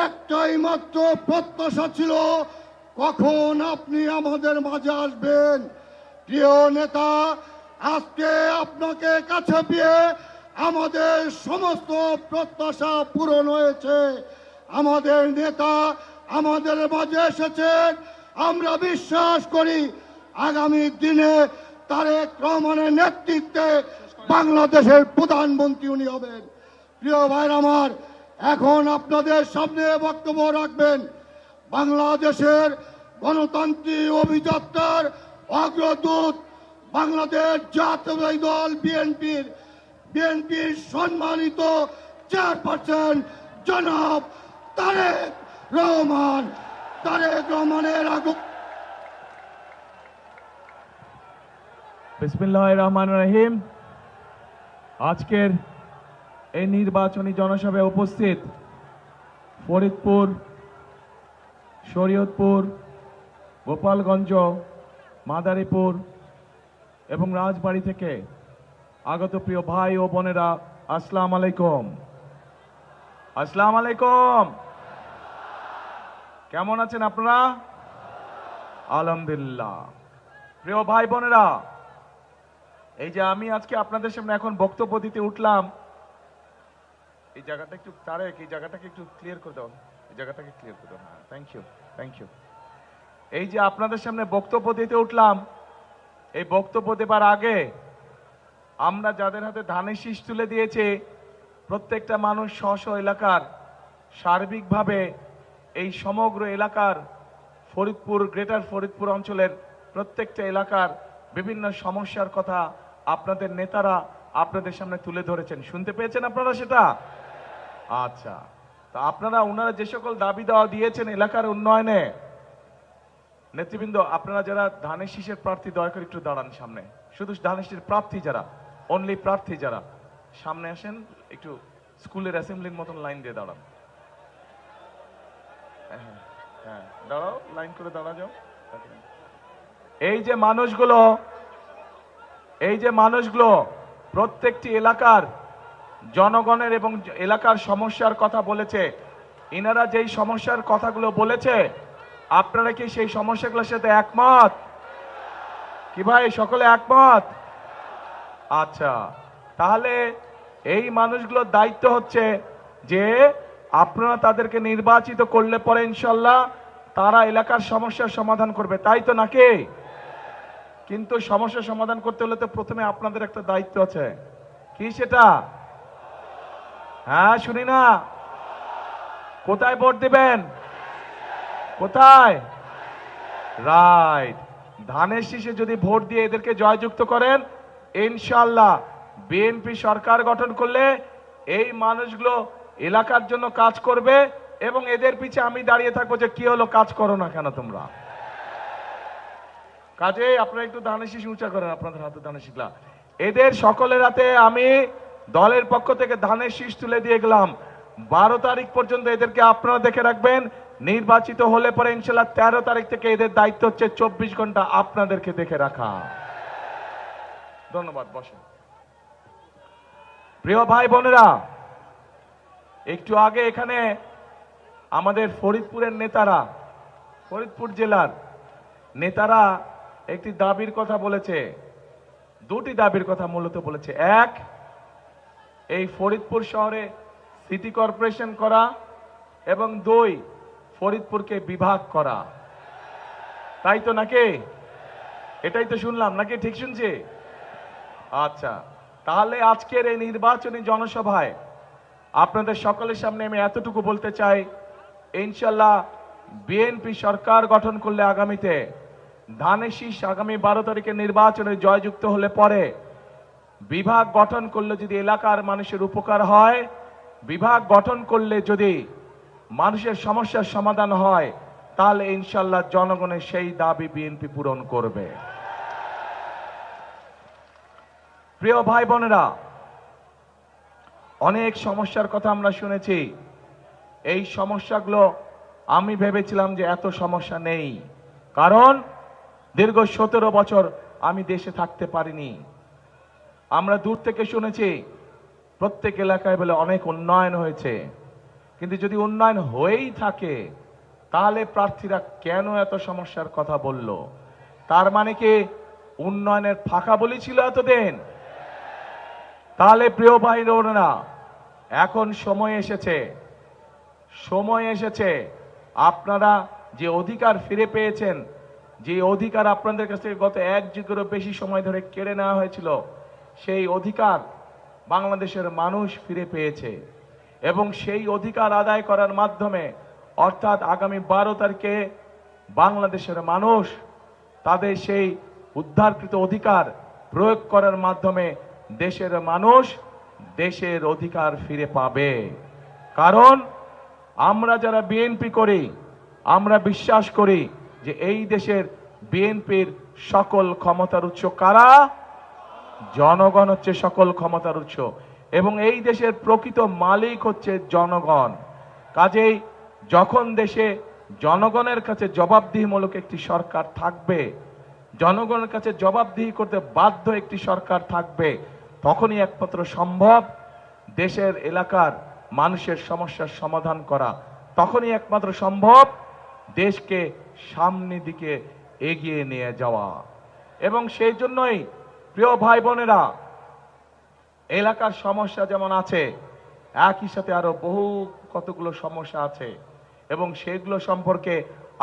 [SPEAKER 3] একটাই মাত্র প্রত্যাশা ছিল, কখন আপনি আমাদের মাঝে আসবেন। প্রিয় নেতা, আজকে আপনাকে কাছে পেয়ে আমাদের সমস্ত প্রত্যাশা পূরণ হয়েছে। আমাদের নেতা আমাদের মাঝে এসেছেন। আমরা বিশ্বাস করি আগামী দিনে তারেক রহমানের নেতৃত্বে বাংলাদেশের প্রধানমন্ত্রী উনি হবেন। প্রিয় ভাইরা আমার, এখন আপনাদের সামনে বক্তব্য রাখবেন বাংলাদেশের গণতান্ত্রিক অভিযাত্রার অগ্রদূত, বাংলাদেশ জাতীয়তাবাদী দল বিএনপির সম্মানিত চেয়ারপারসন জনাব তারেক রহমান। তারেক রহমানের
[SPEAKER 5] বিসমিল্লাহির রহমানির রহিম। আজকের এই নির্বাচনী জনসভায় উপস্থিত ফরিদপুর, শরীয়তপুর, গোপালগঞ্জ, মাদারীপুর এবং রাজবাড়ী থেকে আগত প্রিয় ভাই ও বোনেরা, আসসালামু আলাইকুম। আসসালামু আলাইকুম। কেমন আছেন আপনারা? আলহামদুলিল্লাহ। প্রিয় ভাই বোনেরা, এই যে আমি আজকে আপনাদের সামনে এখন বক্তব্য দিতে উঠলাম, এই জায়গাটা একটু তারেক, এই জায়গাটাকে একটু ক্লিয়ার করে দাও, এই জায়গাটাকে ক্লিয়ার করে দাও। হ্যাঁ, থ্যাংক ইউ, থ্যাংক ইউ। এই যে আপনাদের সামনে বক্তব্য দিতে উঠলাম, এই বক্তব্য দেবার আগে আমরা যাদের হাতে ধানের শীষ তুলে দিয়েছে, প্রত্যেকটা মানুষ স্ব এলাকার সার্বিকভাবে এই সমগ্র এলাকার ফরিদপুর, গ্রেটার ফরিদপুর অঞ্চলের প্রত্যেকটা এলাকার বিভিন্ন সমস্যার কথা আপনাদের নেতারা আপনাদের সামনে তুলে ধরেছেন, শুনতে পেয়েছেন আপনারা সেটা? আচ্ছা, তা আপনারা ওনারা যে সকল দাবি দেওয়া দিয়েছেন এলাকার উন্নয়নে, নেতৃবৃন্দ আপনারা যারা ধানের শীষের প্রার্থী দয়া করে একটু দাঁড়ান সামনে, শুধু ধানের শীষের প্রার্থী যারা, অনলি প্রার্থী যারা সামনে আসেন, একটু স্কুলের অ্যাসেম্বলির মতন লাইন দিয়ে দাঁড়ান। হ্যাঁ হ্যাঁ, দাঁড়াও, লাইন করে দাঁড়া যাও। এই যে মানুষগুলো প্রত্যেকটি এলাকার জনগণের এবং এলাকার সমস্যার কথা বলেছে, ইনারা যেই সমস্যার কথাগুলো বলেছে আপনারা কি সেই সমস্যাগুলোর সাথে একমত? কি ভাই সকলে একমত? আচ্ছা, তাহলে এই মানুষগুলোর দায়িত্ব হচ্ছে যে আপনারা তাদেরকে নির্বাচিত করলে পরে ইনশাল্লাহ তারা এলাকার সমস্যার সমাধান করবে, তাই তো নাকি? কিন্তু সমস্যার সমাধান করতে হলে তো প্রথমে আপনাদের একটা দায়িত্ব আছে, কি সেটা? হ্যাঁ শুনি না, কোথায় ভোট দিবেন? কোথায়? রাইট, ধানের শীষে যদি ভোট দিয়ে এদেরকে জয়যুক্ত করেন ইনশাআল্লাহ বিএনপি সরকার গঠন করলে এই মানুষগুলো এলাকার জন্য কাজ করবে এবং এদের পিছে আমি দাঁড়িয়ে থাকবো যে কি হলো, কাজ করো না কেন তোমরা? কাজে আপনারা একটু ধানের শীষ উঁচা করেন, আপনাদের হাতে ধানের শীষলা, এদের সকলের হাতে আমি দলের পক্ষ থেকে ধানের শীষ তুলে দিয়ে গেলাম। 12 তারিখ পর্যন্ত এদেরকে আপনারা দেখে রাখবেন, নির্বাচিত হলে পরে ইনশাল্লাহ 13 তারিখ থেকে এদের দায়িত্ব হচ্ছে 24 ঘন্টা আপনাদেরকে দেখে রাখা। ধন্যবাদ, বসেন। প্রিয় ভাই বোনেরা, একটু আগে এখানে আমাদের ফরিদপুরের নেতারা, ফরিদপুর জেলার নেতারা একটি দাবির কথা বলেছে, দুটি দাবির কথা মূলত বলেছে। এক, এই ফরিদপুর শহরে সিটি কর্পোরেশন করা এবং 2, ফরিদপুরকে বিভাগ করা, তাই তো নাকি? এটাই তো শুনলাম নাকি? ঠিক শুনছি? আচ্ছা, তাহলে আজকের এই নির্বাচনী জনসভায় আপনাদের সকলের সামনে আমি এতটুকু বলতে চাই, ইনশাল্লাহ বিএনপি সরকার গঠন করলে আগামীতে ধানের শীষ আগামী 12 তারিখে নির্বাচনে জয়যুক্ত হলে পরে বিভাগ গঠন করলে যদি এলাকার মানুষের উপকার হয়, বিভাগ গঠন করলে যদি মানুষের সমস্যার সমাধান হয়, তাহলে ইনশাল্লাহ জনগণের সেই দাবি বিএনপি পূরণ করবে। প্রিয় ভাই বোনেরা, অনেক সমস্যার কথা আমরা শুনেছি। এই সমস্যাগুলো আমি ভেবেছিলাম যে এত সমস্যা নেই, কারণ দীর্ঘ 17 বছর আমি দেশে থাকতে পারিনি। আমরা দূর থেকে শুনেছি প্রত্যেক এলাকায় বলে অনেক উন্নয়ন হয়েছে, কিন্তু যদি উন্নয়ন হয়েই থাকে তাহলে প্রার্থীরা কেন এত সমস্যার কথা বলল? তার মানে কি উন্নয়নের ফাঁকা বলি ছিল এতদিন? তাহলে প্রিয় ভাই বোনেরা, এখন সময় এসেছে আপনারা যে অধিকার ফিরে পেয়েছেন, যে অধিকার আপনাদের কাছ থেকে গত 1 যুগেরও বেশি সময় ধরে কেড়ে নেওয়া হয়েছিল, সেই অধিকার বাংলাদেশের মানুষ ফিরে পেয়েছে এবং সেই অধিকার আদায় করার মাধ্যমে, অর্থাৎ আগামী 12 তারিখে বাংলাদেশের মানুষ তাদের সেই উদ্ধারকৃত অধিকার প্রয়োগ করার মাধ্যমে দেশের মানুষ দেশের অধিকার ফিরে পাবে। কারণ আমরা যারা বিএনপি করি, আমরা বিশ্বাস করি যে এই দেশের বিএনপির সকল ক্ষমতার উৎস কারা? জনগণ হচ্ছে সকল ক্ষমতার উৎস এবং এই দেশের প্রকৃত মালিক হচ্ছে জনগণ। কাজেই যখন দেশে জনগণের কাছে জবাবদিহিমূলক একটি সরকার থাকবে, জনগণের কাছে জবাবদিহি করতে বাধ্য একটি সরকার থাকবে, তখনই একমাত্র সম্ভব দেশের এলাকার মানুষের সমস্যার সমাধান করা, তখনই একমাত্র সম্ভব দেশকে সামনের দিকে এগিয়ে নিয়ে যাওয়া। এবং সেই জন্যই প্রিয় ভাই বোনেরা, এলাকার সমস্যা যেমন আছে, একই সাথে আরো বহু কতগুলো সমস্যা আছে এবং সেগুলো সম্পর্কে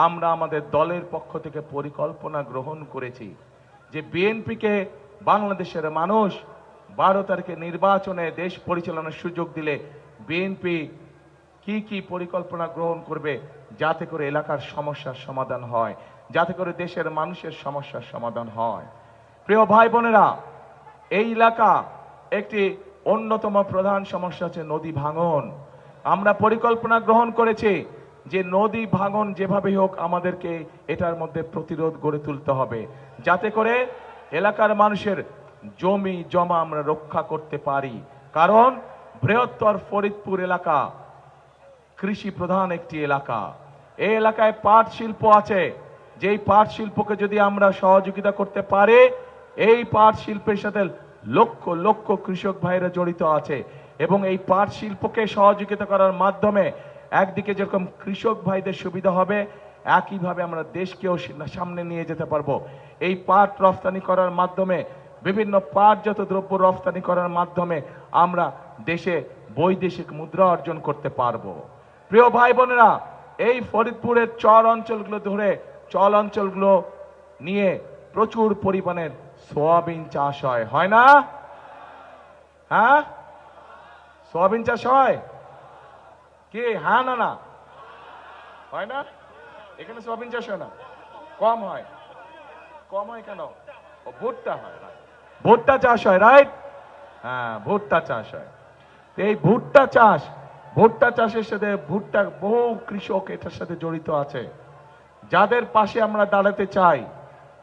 [SPEAKER 5] আমরা আমাদের দলের পক্ষ থেকে পরিকল্পনা গ্রহণ করেছি যে বিএনপিকে বাংলাদেশের মানুষ 12 তারিখে নির্বাচনে দেশ পরিচালনার সুযোগ দিলে বিএনপি কি পরিকল্পনা গ্রহণ করবে যাতে করে এলাকার সমস্যার সমাধান হয়, যাতে করে দেশের মানুষের সমস্যার সমাধান হয়। প্রিয় ভাই বোনেরা, এই এলাকা একটি অন্যতম প্রধান সমস্যা হচ্ছে নদী ভাঙন। আমরা পরিকল্পনা গ্রহণ করেছি যে নদী ভাঙন যেভাবে হোক আমাদেরকে এটার মধ্যে প্রতিরোধ গড়ে তুলতে হবে, যাতে করে এলাকার মানুষের জমি জমা আমরা রক্ষা করতে পারি। কারণ বৃহত্তর ফরিদপুর এলাকা কৃষি প্রধান একটি এলাকা। এই এলাকায় পাট শিল্প আছে, যেই পাট শিল্পকে যদি আমরা সহযোগিতা করতে পারি, এই পাট শিল্পের সাথে লক্ষ লক্ষ কৃষক ভাইরা জড়িত আছে এবং এই পাট শিল্পকে সহযোগিতা করার মাধ্যমে একদিকে যেরকম কৃষক ভাইদের সুবিধা হবে, একইভাবে আমরা দেশকেও সামনে নিয়ে যেতে পারবো। এই পাট রফতানি করার মাধ্যমে, বিভিন্ন পাটজাত দ্রব্য রফতানি করার মাধ্যমে আমরা দেশে বৈদেশিক মুদ্রা অর্জন করতে পারবো। প্রিয় ভাই বোনেরা, এই ফরিদপুরের চর অঞ্চলগুলো ধরে চল অঞ্চলগুলো নিয়ে প্রচুর পরিমাণের সোয়াবিন চাষ হয় না? হ্যাঁ, সোয়াবিন চাষ হয় কি? হ্যাঁ না না হয় না? এখানে সোয়াবিন চাষ হয় না, কম হয়। কম হয় কেন? ভুট্টা হয়, ভুট্টা চাষ হয়, রাইট? হ্যাঁ, ভুট্টা চাষ হয়। এই ভুট্টা চাষের সাথে বহু কৃষক এটার সাথে জড়িত আছে, যাদের পাশে আমরা দাঁড়াতে চাই,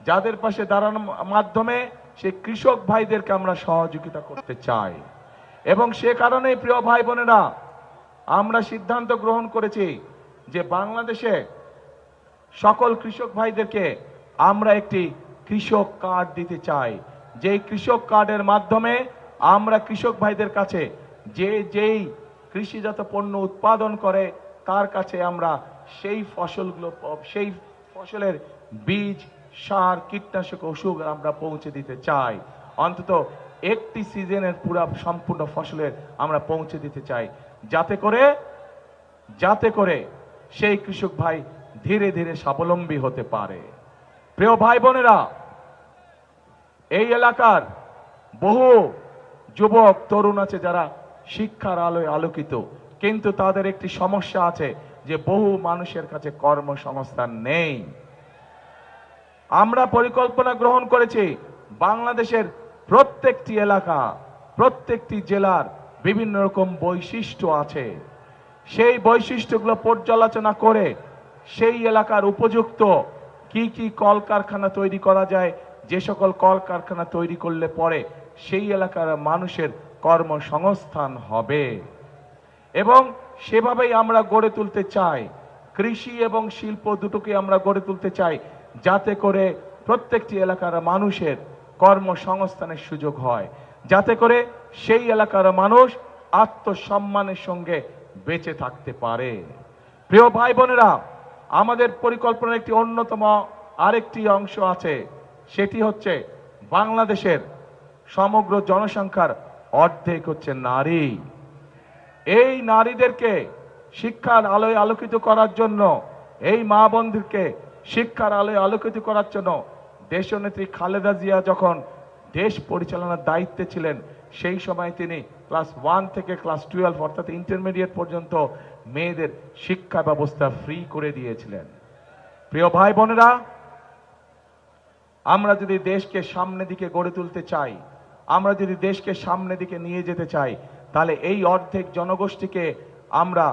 [SPEAKER 5] যাদের পাশে দাঁড়ানোর মাধ্যমে সেই কৃষক ভাইদেরকে আমরা সহযোগিতা করতে চাই। এবং সে কারণেই প্রিয় ভাই বোনেরা, আমরা সিদ্ধান্ত গ্রহণ করেছি যে বাংলাদেশে সকল কৃষক ভাইদেরকে আমরা একটি কৃষক কার্ড দিতে চাই, যেই কৃষক কার্ডের মাধ্যমে আমরা কৃষক ভাইদের কাছে যেই কৃষিজাত পণ্য উৎপাদন করে তার কাছে আমরা সেই ফসলের বীজ, সার, কীটনাশক, ওষুধ আমরা পৌঁছে দিতে চাই। অন্তত একটি সিজনের সম্পূর্ণ ফসলের আমরা পৌঁছে দিতে চাই, যাতে করে সেই কৃষক ভাই ধীরে ধীরে স্বাবলম্বী হতে পারে। প্রিয় ভাই বোনেরা, এই এলাকার বহু যুবক তরুণ আছে যারা শিক্ষার আলোয় আলোকিত, কিন্তু তাদের একটি সমস্যা আছে যে বহু মানুষের কাছে কর্মসংস্থান নেই। আমরা পরিকল্পনা গ্রহণ করেছি বাংলাদেশের প্রত্যেকটি এলাকা, প্রত্যেকটি জেলার বিভিন্ন রকম বৈশিষ্ট্য আছে, সেই বৈশিষ্ট্যগুলো পর্যালোচনা করে সেই এলাকার উপযুক্ত কি কি কলকারখানা তৈরি করা যায়, যে সকল কলকারখানা তৈরি করলে পরে সেই এলাকার মানুষের কর্মসংস্থান হবে। এবং সেভাবেই আমরা গড়ে তুলতে চাই, কৃষি এবং শিল্প দুটোকে আমরা গড়ে তুলতে চাই, যাতে করে প্রত্যেকটি এলাকার মানুষের কর্মসংস্থানের সুযোগ হয়, যাতে করে সেই এলাকার মানুষ আত্মসম্মানের সঙ্গে বেঁচে থাকতে পারে। প্রিয় ভাই বোনেরা, আমাদের পরিকল্পনার একটি অন্যতম আরেকটি অংশ আছে, সেটি হচ্ছে বাংলাদেশের সমগ্র জনসংখ্যার অর্ধেক হচ্ছে নারী। এই নারীদেরকে শিক্ষার আলোয় আলোকিত করার জন্য, এই মা বোনদেরকে শিক্ষার আলোয় আলোকিত করার জন্য দেশনেত্রী খালেদা জিয়া যখন দেশ পরিচালনার দায়িত্বে ছিলেন, সেই সময় তিনি ক্লাস 1 থেকে ক্লাস 12 অর্থাৎ ইন্টারমিডিয়েট পর্যন্ত মেয়েদের শিক্ষা ব্যবস্থা ফ্রি করে দিয়েছিলেন। প্রিয় ভাই বোনেরা, আমরা যদি দেশকে সামনের দিকে গড়ে তুলতে চাই, আমরা যদি দেশকে সামনের দিকে নিয়ে যেতে চাই, তাহলে এই অর্ধেক জনগোষ্ঠীকে আমরা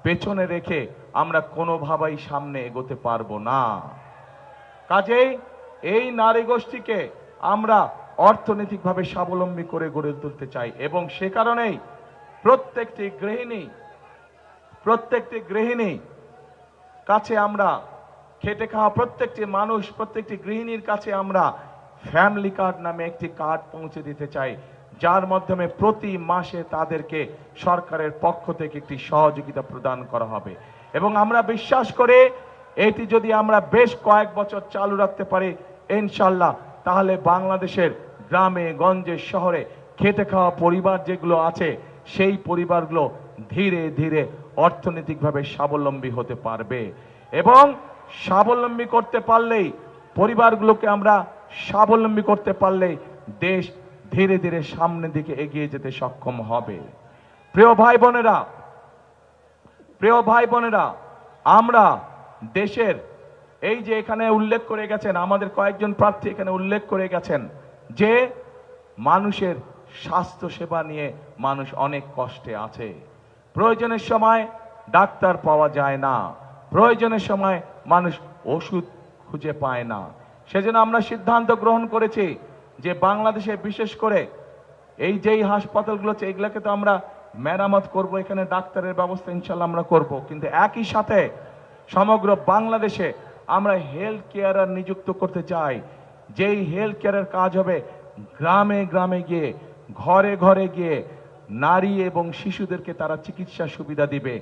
[SPEAKER 5] পেছনে রেখে আমরা কোনোভাবেই সামনে এগোতে পারবো না। কাজেই এই নারী গোষ্ঠীকে আমরা অর্থনৈতিকভাবে স্বাবলম্বী করে গড়ে তুলতে চাই এবং সে কারণেই প্রত্যেকটি গৃহিণী কাছে আমরা, খেটে খাওয়া প্রত্যেকটি মানুষ, প্রত্যেকটি গৃহিণীর কাছে আমরা ফ্যামিলি কার্ড নামে একটি কার্ড পৌঁছে দিতে চাই, যার মাধ্যমে প্রতি মাসে তাদেরকে সরকারের পক্ষ থেকে একটি সহযোগিতা প্রদান করা হবে। এবং আমরা বিশ্বাস করে এটি যদি আমরা বেশ কয়েক বছর চালু রাখতে পারি, ইনশাল্লাহ, তাহলে বাংলাদেশের গ্রামে গঞ্জে শহরে খেটে খাওয়া পরিবার যেগুলো আছে, সেই পরিবারগুলো ধীরে ধীরে অর্থনৈতিকভাবে স্বাবলম্বী হতে পারবে। এবং স্বাবলম্বী করতে পারলেই, পরিবারগুলোকে আমরা স্বাবলম্বী করতে পারলেই দেশ ধীরে ধীরে সামনের দিকে এগিয়ে যেতে সক্ষম হবে। প্রিয় ভাই বোনেরা, আমরা দেশের এই যে এখানে উল্লেখ করে গেছেন, আমাদের কয়েকজন প্রার্থী এখানে উল্লেখ করে গেছেন যে মানুষের
[SPEAKER 7] স্বাস্থ্য সেবা নিয়ে মানুষ অনেক কষ্টে আছে। প্রয়োজনের সময় ডাক্তার পাওয়া যায় না, প্রয়োজনের সময় মানুষ ওষুধ খুঁজে পায় না। সেজন্য আমরা সিদ্ধান্ত গ্রহণ করেছি যে বাংলাদেশে বিশেষ করে এই যেই হাসপাতালগুলো আছে এগুলোকে তো আমরা মেরামত করব, এখানে ডাক্তারের ব্যবস্থা ইনশাল্লাহ আমরা করব, কিন্তু একই সাথে সমগ্র বাংলাদেশে আমরা হেলথ কেয়ারার নিযুক্ত করতে চাই। যেই হেলথ কেয়ারের কাজ হবে গ্রামে গ্রামে গিয়ে, ঘরে ঘরে গিয়ে নারী এবং শিশুদেরকে তারা চিকিৎসা সুবিধা দিবে।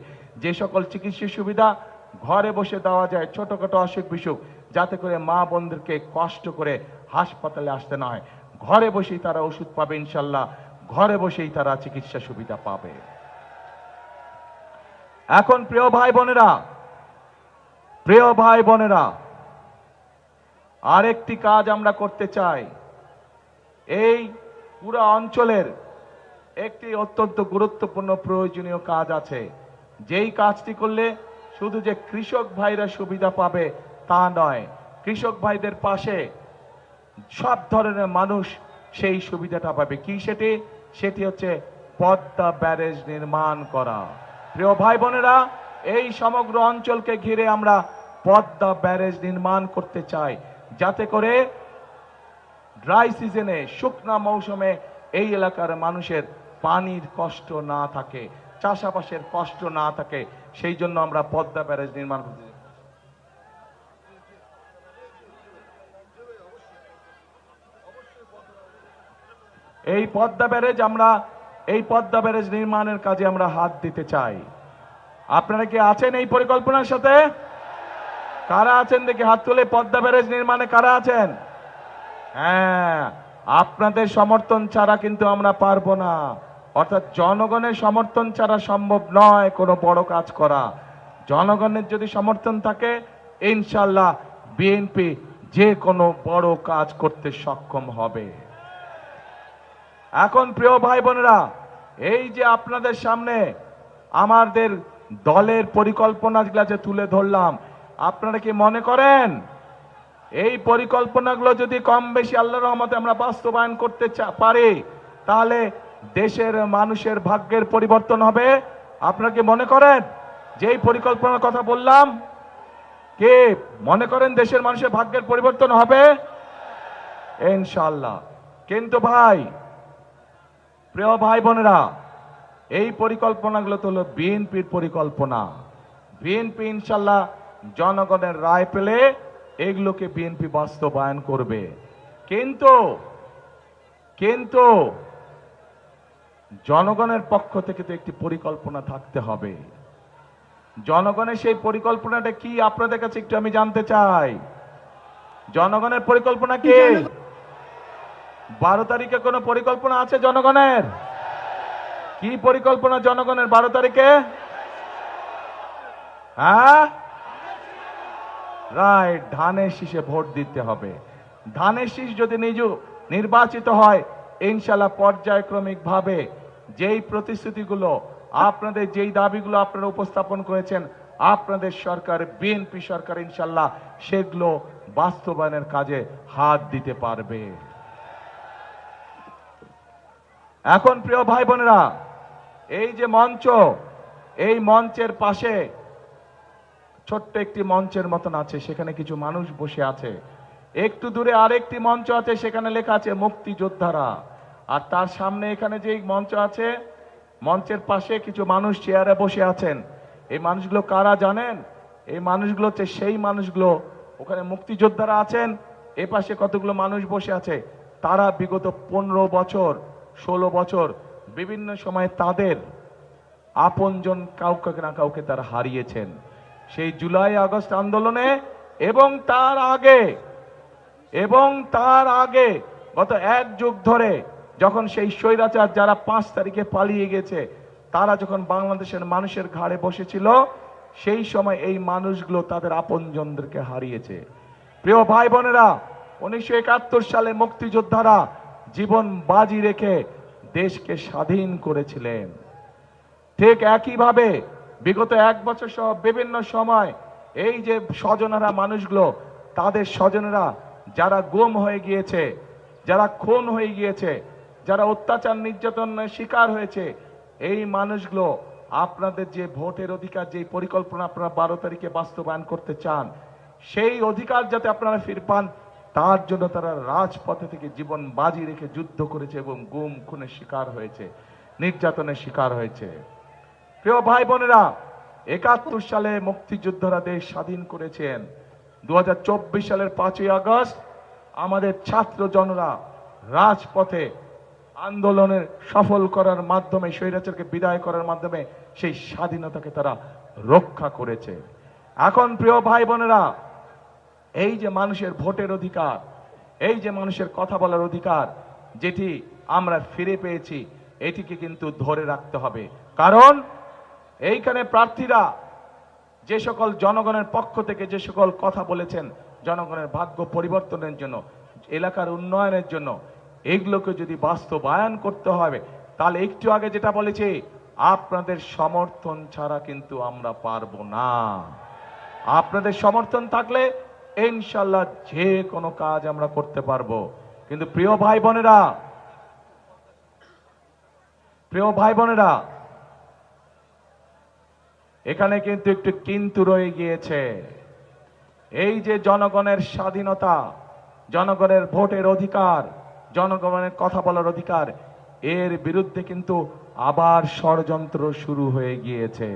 [SPEAKER 7] যে সকল চিকিৎসা সুবিধা ঘরে বসে দেওয়া যায়, ছোটখাটো অসুখ বিসুখ, যাতে করে মা বোনদেরকে কষ্ট করে হাসপাতালে আসতে না হয়, ঘরে বসেই তারা ওষুধ পাবে ইনশাল্লাহ, ঘরে বসেই তারা চিকিৎসা সুবিধা পাবে। এখন প্রিয় ভাই বোনেরা, আরেকটি কাজ আমরা করতে চাই। এই পুরো অঞ্চলের একটি অত্যন্ত গুরুত্বপূর্ণ প্রয়োজনীয় কাজ আছে, যেই কাজটি করলে শুধু যে কৃষক ভাইরা সুবিধা পাবে তা নয়, কৃষক ভাইদের পাশে সব ধরনের মানুষ সেই সুবিধাটা পাবে। কি সেটি হচ্ছে পদ্মা ব্যারেজ নির্মাণ করা। প্রিয় ভাই বোনেরা, এই সমগ্র অঞ্চলকে ঘিরে আমরা পদ্মা ব্যারেজ নির্মাণ করতে চাই, যাতে করে ড্রাই সিজনে, শুকনা মৌসুমে এই এলাকার মানুষের পানির কষ্ট না থাকে, চাষাবাসের কষ্ট না থাকে। সেই জন্য আমরা পদ্মা ব্যারেজ নির্মাণ করতে চাই। এই পদ্মা ব্যারেজ নির্মাণের কাজে আমরা হাত দিতে চাই। আপনারা কি আছেন এই পরিকল্পনার সাথে? কারা আছেন দেখি হাত তুলে। পদ্মা ব্যারেজ নির্মাণে কারা আছেন? হ্যাঁ, আপনাদের সমর্থন ছাড়া কিন্তু আমরা পারবো না। অর্থাৎ জনগণের সমর্থন ছাড়া সম্ভব নয় কোনো বড় কাজ করা। জনগণের যদি সমর্থন থাকে ইনশাল্লাহ বিএনপি যে কোনো বড় কাজ করতে সক্ষম হবে। এখন প্রিয় ভাই বোনেরা, এই যে আপনাদের সামনে আমাদের দলের পরিকল্পনাগুলো যে তুলে ধরলাম, আপনারা কি মনে করেন এই পরিকল্পনাগুলো যদি কম বেশি আল্লাহর রহমতে আমরা বাস্তবায়ন করতে পারি তাহলে দেশের মানুষের ভাগ্যের পরিবর্তন হবে? আপনারা কি মনে করেন যে এই পরিকল্পনার কথা বললাম, কে মনে করেন দেশের মানুষের ভাগ্যের পরিবর্তন হবে? ইনশাআল্লাহ। কিন্তু প্রিয় ভাই বোনেরা, এই পরিকল্পনাগুলো তো হলো বিএনপির পরিকল্পনা। বিএনপি ইনশাআল্লাহ জনগণের রায় পেলে এগুলোকে বিএনপি বাস্তবায়ন করবে। কিন্তু জনগণের পক্ষ থেকে তো একটি পরিকল্পনা থাকতে হবে। জনগণের সেই পরিকল্পনাটা কি আপনাদের কাছে একটু আমি জানতে চাই। জনগণের পরিকল্পনা কি? 12 তারিখে কোনো পরিকল্পনা আছে জনগণের? কি পরিকল্পনা জনগণের 12 তারিখে? হ্যাঁ, রাইট, ধানের শীষে ভোট দিতে হবে। ধানের শীষ যদি নির্বাচিত হয় ইনশাআল্লাহ পর্যায়ক্রমিক ভাবে যেই প্রতিশ্রুতিগুলো, আপনাদের যেই দাবিগুলো আপনারা উপস্থাপন করেছেন, আপনাদের সরকার বিএনপি সরকার ইনশাআল্লাহ সেগুলো বাস্তবায়নের কাজে হাত দিতে পারবে। এখন প্রিয় ভাই বোনেরা, এই যে মঞ্চ, এই মঞ্চের পাশে ছোট্ট একটি মঞ্চের মতন আছে, সেখানে কিছু মানুষ বসে আছে। একটু দূরে আরেকটি মঞ্চ আছে, সেখানে লেখা আছে মুক্তিযোদ্ধারা। আর তার সামনে এখানে যে মঞ্চ আছে, মঞ্চের পাশে কিছু মানুষ চেয়ারে বসে আছেন। এই মানুষগুলো কারা জানেন? এই মানুষগুলো হচ্ছে সেই মানুষগুলো, ওখানে মুক্তিযোদ্ধারা আছেন, এ পাশে কতগুলো মানুষ বসে আছে। তারা বিগত 15 বছর 16 বছর বিভিন্ন সময় তাদের আপনজন কাউকে না কাউকে তারা হারিয়েছেন। সেই জুলাই আগস্ট আন্দোলনে এবং তার আগে গত 1 যুগ ধরে যখন সেই স্বৈরাচার যারা 5 তারিখে পালিয়ে গেছে, তারা যখন বাংলাদেশের মানুষের ঘাড়ে বসেছিল, সেই সময় এই মানুষগুলো তাদের আপনজনদেরকে হারিয়েছে। প্রিয় ভাই বোনেরা, 1971 সালে মুক্তিযোদ্ধারা জীবন বাজি রেখে দেশকে স্বাধীন করেছিলেন। ঠিক একইভাবে বিগত 1 বছর সহ বিভিন্ন সময় এই যে স্বজনেরা মানুষগুলো, তাদের স্বজনেরা যারা গুম হয়ে গিয়েছে, যারা খুন হয়ে গিয়েছে, যারা অত্যাচার নির্যাতনের শিকার হয়েছে, এই মানুষগুলো আপনাদের যে ভোটের অধিকার, যে পরিকল্পনা আপনারা 12 তারিখে বাস্তবায়ন করতে চান, সেই অধিকার যাতে আপনারা ফিরে পান, তার জন্য তারা রাজপথে থেকে জীবন বাজি রেখে যুদ্ধ করেছে এবং গুম খুনের শিকার হয়েছে, নির্যাতনের শিকার হয়েছে। প্রিয় ভাই বোনেরা, 71 সালে মুক্তিযোদ্ধারা দেশ স্বাধীন করেছেন। 2024 সালের 5ই আগস্ট আমাদের ছাত্র জনরা রাজপথে আন্দোলনের সফল করার মাধ্যমে, স্বৈরাচারকে বিদায় করার মাধ্যমে সেই স্বাধীনতাকে তারা রক্ষা করেছে। এখন প্রিয় ভাই বোনেরা, এই যে মানুষের ভোটের অধিকার, এই যে মানুষের কথা বলার অধিকার যেটি আমরা ফিরে পেয়েছি, এটিকে কিন্তু ধরে রাখতে হবে। কারণ এইখানে প্রার্থীরা যে সকল জনগণের পক্ষ থেকে যে সকল কথা বলেছেন, জনগণের ভাগ্য পরিবর্তনের জন্য, এলাকার উন্নয়নের জন্য, এগুলোকে যদি বাস্তবায়ন করতে হবে, তাহলে একটু আগে যেটা বলেছি, আপনাদের সমর্থন ছাড়া কিন্তু আমরা পারবো না। আপনাদের সমর্থন থাকলে ইনশাল্লাহ যে কোনো কাজ আমরা করতে পারবো। কিন্তু প্রিয় ভাই বোনেরা, এখানে কিন্তু একটু কিন্তু রয়ে গিয়েছে। এই যে জনগণের স্বাধীনতা, জনগণের ভোটের অধিকার, জনগণের কথা বলার অধিকার, এর বিরুদ্ধে কিন্তু আবার ষড়যন্ত্র শুরু হয়ে গিয়েছে।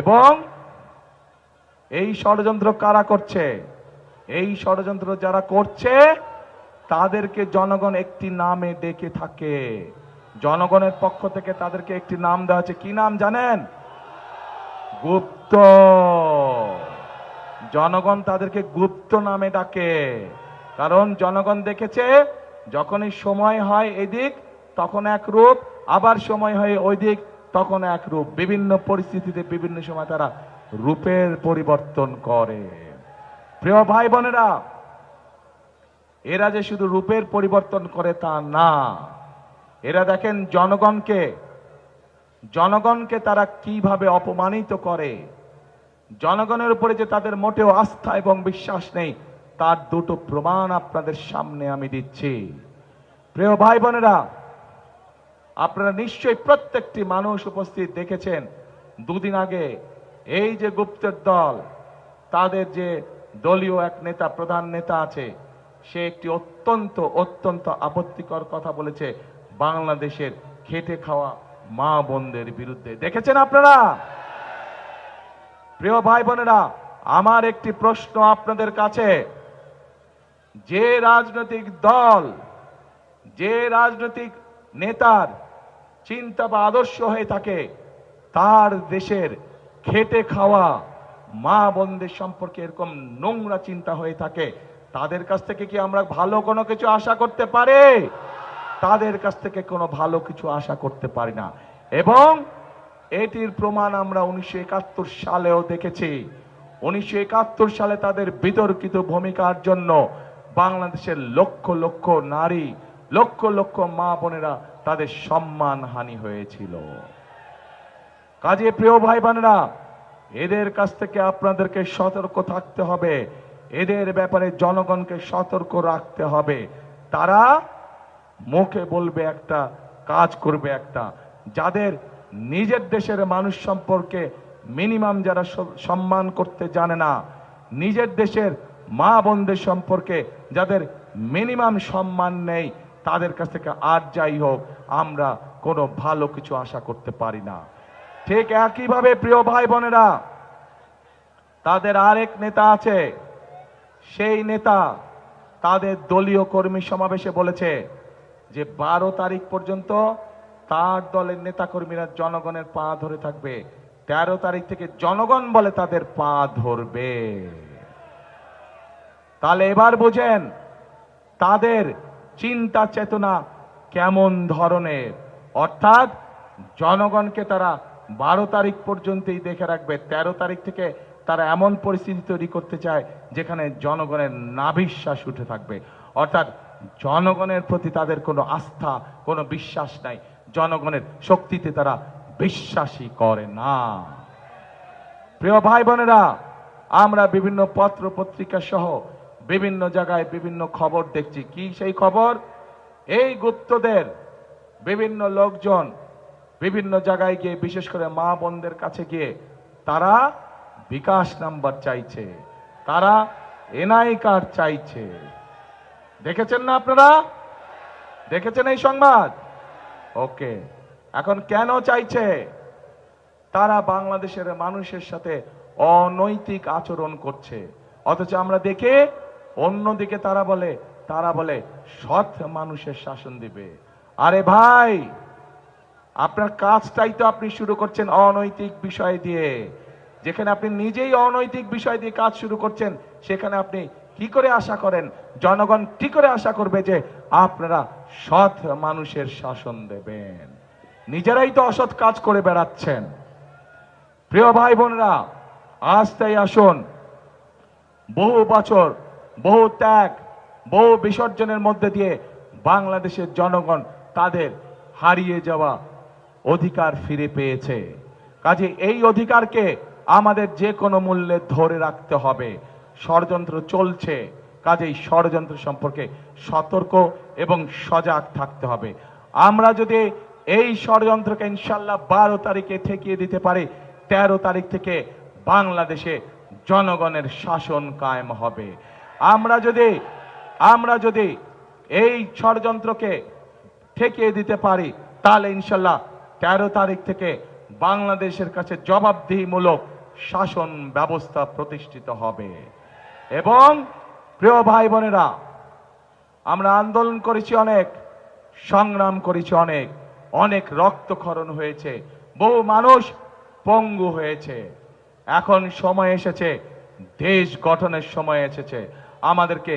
[SPEAKER 7] এবং এই ষড়যন্ত্র কারা করছে? এই ষড়যন্ত্র যারা করছে তাদেরকে জনগণ একটি নামে ডেকে থাকে। জনগণের পক্ষ থেকে তাদেরকে একটি নাম দেওয়া হচ্ছে। কি নাম জানেন? গুপ্ত। জনগণ তাদেরকে গুপ্ত নামে ডাকে। কারণ জনগণ দেখেছে, যখনই সময় হয় এদিক তখন এক রূপ, আবার সময় হয় ওই দিক তখন এক রূপ। বিভিন্ন পরিস্থিতিতে বিভিন্ন সময় তারা রূপের পরিবর্তন করে। প্রিয় ভাই বোনেরা, এরা যে শুধু রূপের পরিবর্তন করে তা না, এরা দেখেন জনগণকে তারা কিভাবে অপমানিত করে। জনগণের উপরে যে তাদের মোটেও আস্থা এবং বিশ্বাস নেই, তার দুটো প্রমাণ আপনাদের সামনে আমি দিচ্ছি। প্রিয় ভাই বোনেরা, আপনারা নিশ্চয়ই প্রত্যেকটি মানুষ উপস্থিত দেখেছেন, দুদিন আগে এই যে গুপ্তের দল, তাদের যে দলীয় এক নেতা, প্রধান নেতা আছে, সে একটি অত্যন্ত আপত্তিকর কথা বলেছে বাংলাদেশের খেটে খাওয়া মা বোনদের বিরুদ্ধে। দেখেছেন আপনারা? প্রিয় ভাই বোনেরা, আমার একটি প্রশ্ন আপনাদের কাছে, যে রাজনৈতিক দল, যে রাজনৈতিক নেতার চিন্তা বা আদর্শ হয়ে থাকে, তার দেশের খেটে খাওয়া মা বোনদের সম্পর্কে এরকম নোংরা চিন্তা হয়ে থাকে, তাদের কাছ থেকে কি আমরা ভালো কোনো কিছু আশা করতে পারি? তাদের কাছ থেকে কোনো ভালো কিছু আশা করতে পারি না। এবং এটির প্রমাণ আমরা 1971 সালেও দেখেছি। 1971 সালে তাদের বিতর্কিত ভূমিকার জন্য বাংলাদেশের লক্ষ লক্ষ নারী, লক্ষ লক্ষ মা বোনেরা তাদের সম্মান হানি হয়েছিল। কাজে প্রিয় ভাই বোনেরা, এদের কাছ থেকে আপনাদেরকে সতর্ক থাকতে হবে। এদের ব্যাপারে জনগণকে সতর্ক রাখতে হবে। তারা মুখে বলবে একটা, কাজ করবে একটা। যাদের নিজের দেশের মানুষ সম্পর্কে মিনিমাম যারা সম্মান করতে জানে না, নিজের দেশের মা বোনদের সম্পর্কে যাদের মিনিমাম সম্মান নেই, তাদের কাছ থেকে আর যাই হোক আমরা কোনো ভালো কিছু আশা করতে পারি না। ঠিক একইভাবে প্রিয় ভাই বোনেরা, তাদের আরেক নেতা আছে। সেই নেতা তাদের দলীয় কর্মী সমাবেশে বলেছে যে 12 তারিখ পর্যন্ত তার দলের নেতা কর্মীরা জনগণের পা ধরে থাকবে, 13 তারিখ থেকে জনগণ বলে তাদের পা ধরবে। তাহলে এবার বুঝেন তাদের চিন্তা চেতনা কেমন ধরনের। অর্থাৎ জনগণকে তারা 12 তারিখ পর্যন্তই দেখে রাখবে, 13 তারিখ থেকে তারা এমন পরিস্থিতি তৈরি করতে চায় যেখানে জনগণের নাভিশ্বাস উঠে থাকবে। অর্থাৎ জনগণের প্রতি তাদের কোনো আস্থা, কোনো বিশ্বাস নাই, জনগণের শক্তিতে তারা বিশ্বাসই করে না। প্রিয় ভাই বোনেরা, আমরা বিভিন্ন পত্র পত্রিকা সহ বিভিন্ন জায়গায় বিভিন্ন খবর দেখছি। কি সেই খবর? এই গুপ্তদের বিভিন্ন লোকজন বিভিন্ন জায়গায় গিয়ে, বিশেষ করে মা বোনদের কাছে গিয়ে তারা বিকাশ নাম্বার চাইছে, তারা এনআই কার্ড চাইছে। দেখেছেন না আপনারা? দেখেছেন এই সংবাদ? ওকে, এখন কেন চাইছে? তারা বাংলাদেশের মানুষের সাথে অনৈতিক আচরণ করছে, অথচ আমরা দেখে অন্যদিকে তারা বলে সৎ মানুষের শাসন দিবে। আরে ভাই, আপনার কাজটাই তো আপনি শুরু করছেন অনৈতিক বিষয় দিয়ে। যেখানে আপনি নিজেই অনৈতিক বিষয় দিয়ে কাজ শুরু করছেন, সেখানে আপনি কি করে আশা করেন, জনগণ কি করে আশা করবে যে আপনারা সৎ মানুষের শাসন দেবেন? নিজেরাই তো অসৎ কাজ করে বেড়াচ্ছেন। প্রিয় ভাই বোনেরা, আজ তাই আসুন, বহু বছর, বহু ত্যাগ, বহু বিসর্জনের মধ্যে দিয়ে বাংলাদেশের জনগণ তাদের হারিয়ে যাওয়া অধিকার ফিরে পেয়েছে। কাজে এই অধিকারকে আমাদের যে কোনো মূল্যে ধরে রাখতে হবে। ষড়যন্ত্র চলছে, কাজেই ষড়যন্ত্র সম্পর্কে সতর্ক এবং সজাগ থাকতে হবে। আমরা যদি এই ষড়যন্ত্রকে ইনশাল্লাহ 12 তারিখে ঠেকিয়ে দিতে পারি, 13 তারিখ থেকে বাংলাদেশে জনগণের শাসন কায়েম হবে। আমরা যদি এই ষড়যন্ত্রকে ঠেকিয়ে দিতে পারি, তাহলে ইনশাল্লাহ 13 তারিখ থেকে বাংলাদেশের কাছে জবাবদিহিমূলক শাসন ব্যবস্থা প্রতিষ্ঠিত হবে। এবং প্রিয় ভাই বোনেরা, আমরা আন্দোলন করেছি অনেক, সংগ্রাম করেছি অনেক রক্তক্ষরণ হয়েছে, বহু মানুষ পঙ্গু হয়েছে। এখন সময় এসেছে, দেশ গঠনের সময় এসেছে। আমাদেরকে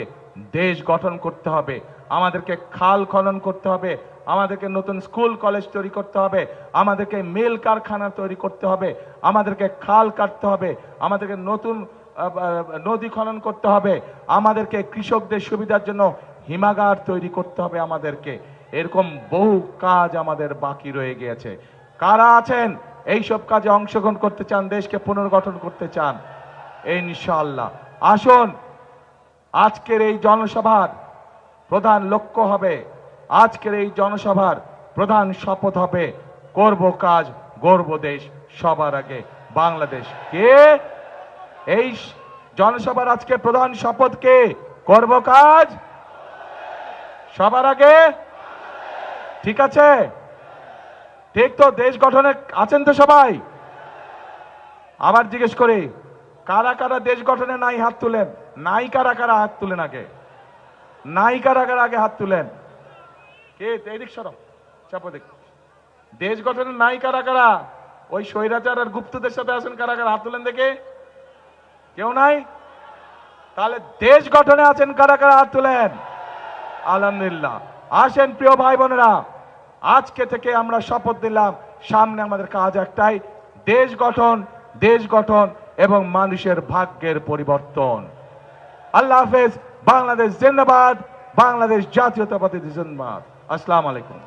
[SPEAKER 7] দেশ গঠন করতে হবে, আমাদেরকে খাল খনন করতে হবে, আমাদেরকে নতুন স্কুল কলেজ তৈরি করতে হবে, আমাদেরকে মিল কারখানা তৈরি করতে হবে, আমাদেরকে খাল কাটতে হবে, আমাদেরকে নতুন নদী খনন করতে হবে, আমাদেরকে কৃষকদের সুবিধার জন্য হিমাগার তৈরি করতে হবে। আমাদেরকে এরকম বহু কাজ আমাদের বাকি রয়ে গিয়েছে। কারা আছেন এইসব কাজে অংশগ্রহণ করতে চান, দেশকে পুনর্গঠন করতে চান? ইনশাআল্লাহ আসুন। আজকের এই জনসভার প্রধান লক্ষ্য হবে, আজকের এই জনসভার প্রধান শপথ হবে, করব কাজ, গর্ব দেশ, সবার আগে বাংলাদেশ। কে এই জনসভার আজকে প্রধান শপথ? কে করব কাজ, সবার আগে? ঠিক আছে, ঠিক তো? দেশ গঠনে আছেন তো সবাই? আবার জিজ্ঞেস করি, কারা কারা দেশ গঠনে নাই হাত তুলেন? নাই কারা কারা হাত তুলেন আগে? নাই কারা কারা আগে হাত তুলেন? কে এদিক সরো, চাপো দেখ। দেশ গঠনে নাই কারা কারা? ওই স্বৈরাচার আর গুপ্তদের সাথে আছেন কারা কারা? হাত তুলেন দেখে। কেউ নাই? তাহলে দেশ গঠনে আছেন কারা কারা? হাত তুলেন। আলহামদুলিল্লাহ। আসেন প্রিয় ভাই বোনেরা, আজকে থেকে আমরা শপথ দিলাম, সামনে আমাদের কাজ একটাই, দেশ গঠন এবং মানুষের ভাগ্যের পরিবর্তন। আল্লাহ হাফেজ। বাংলাদেশ জিন্দাবাদ, বাংলাদেশ জাতীয়তাবাদী জিন্দাবাদ। আসসালামু আলাইকুম।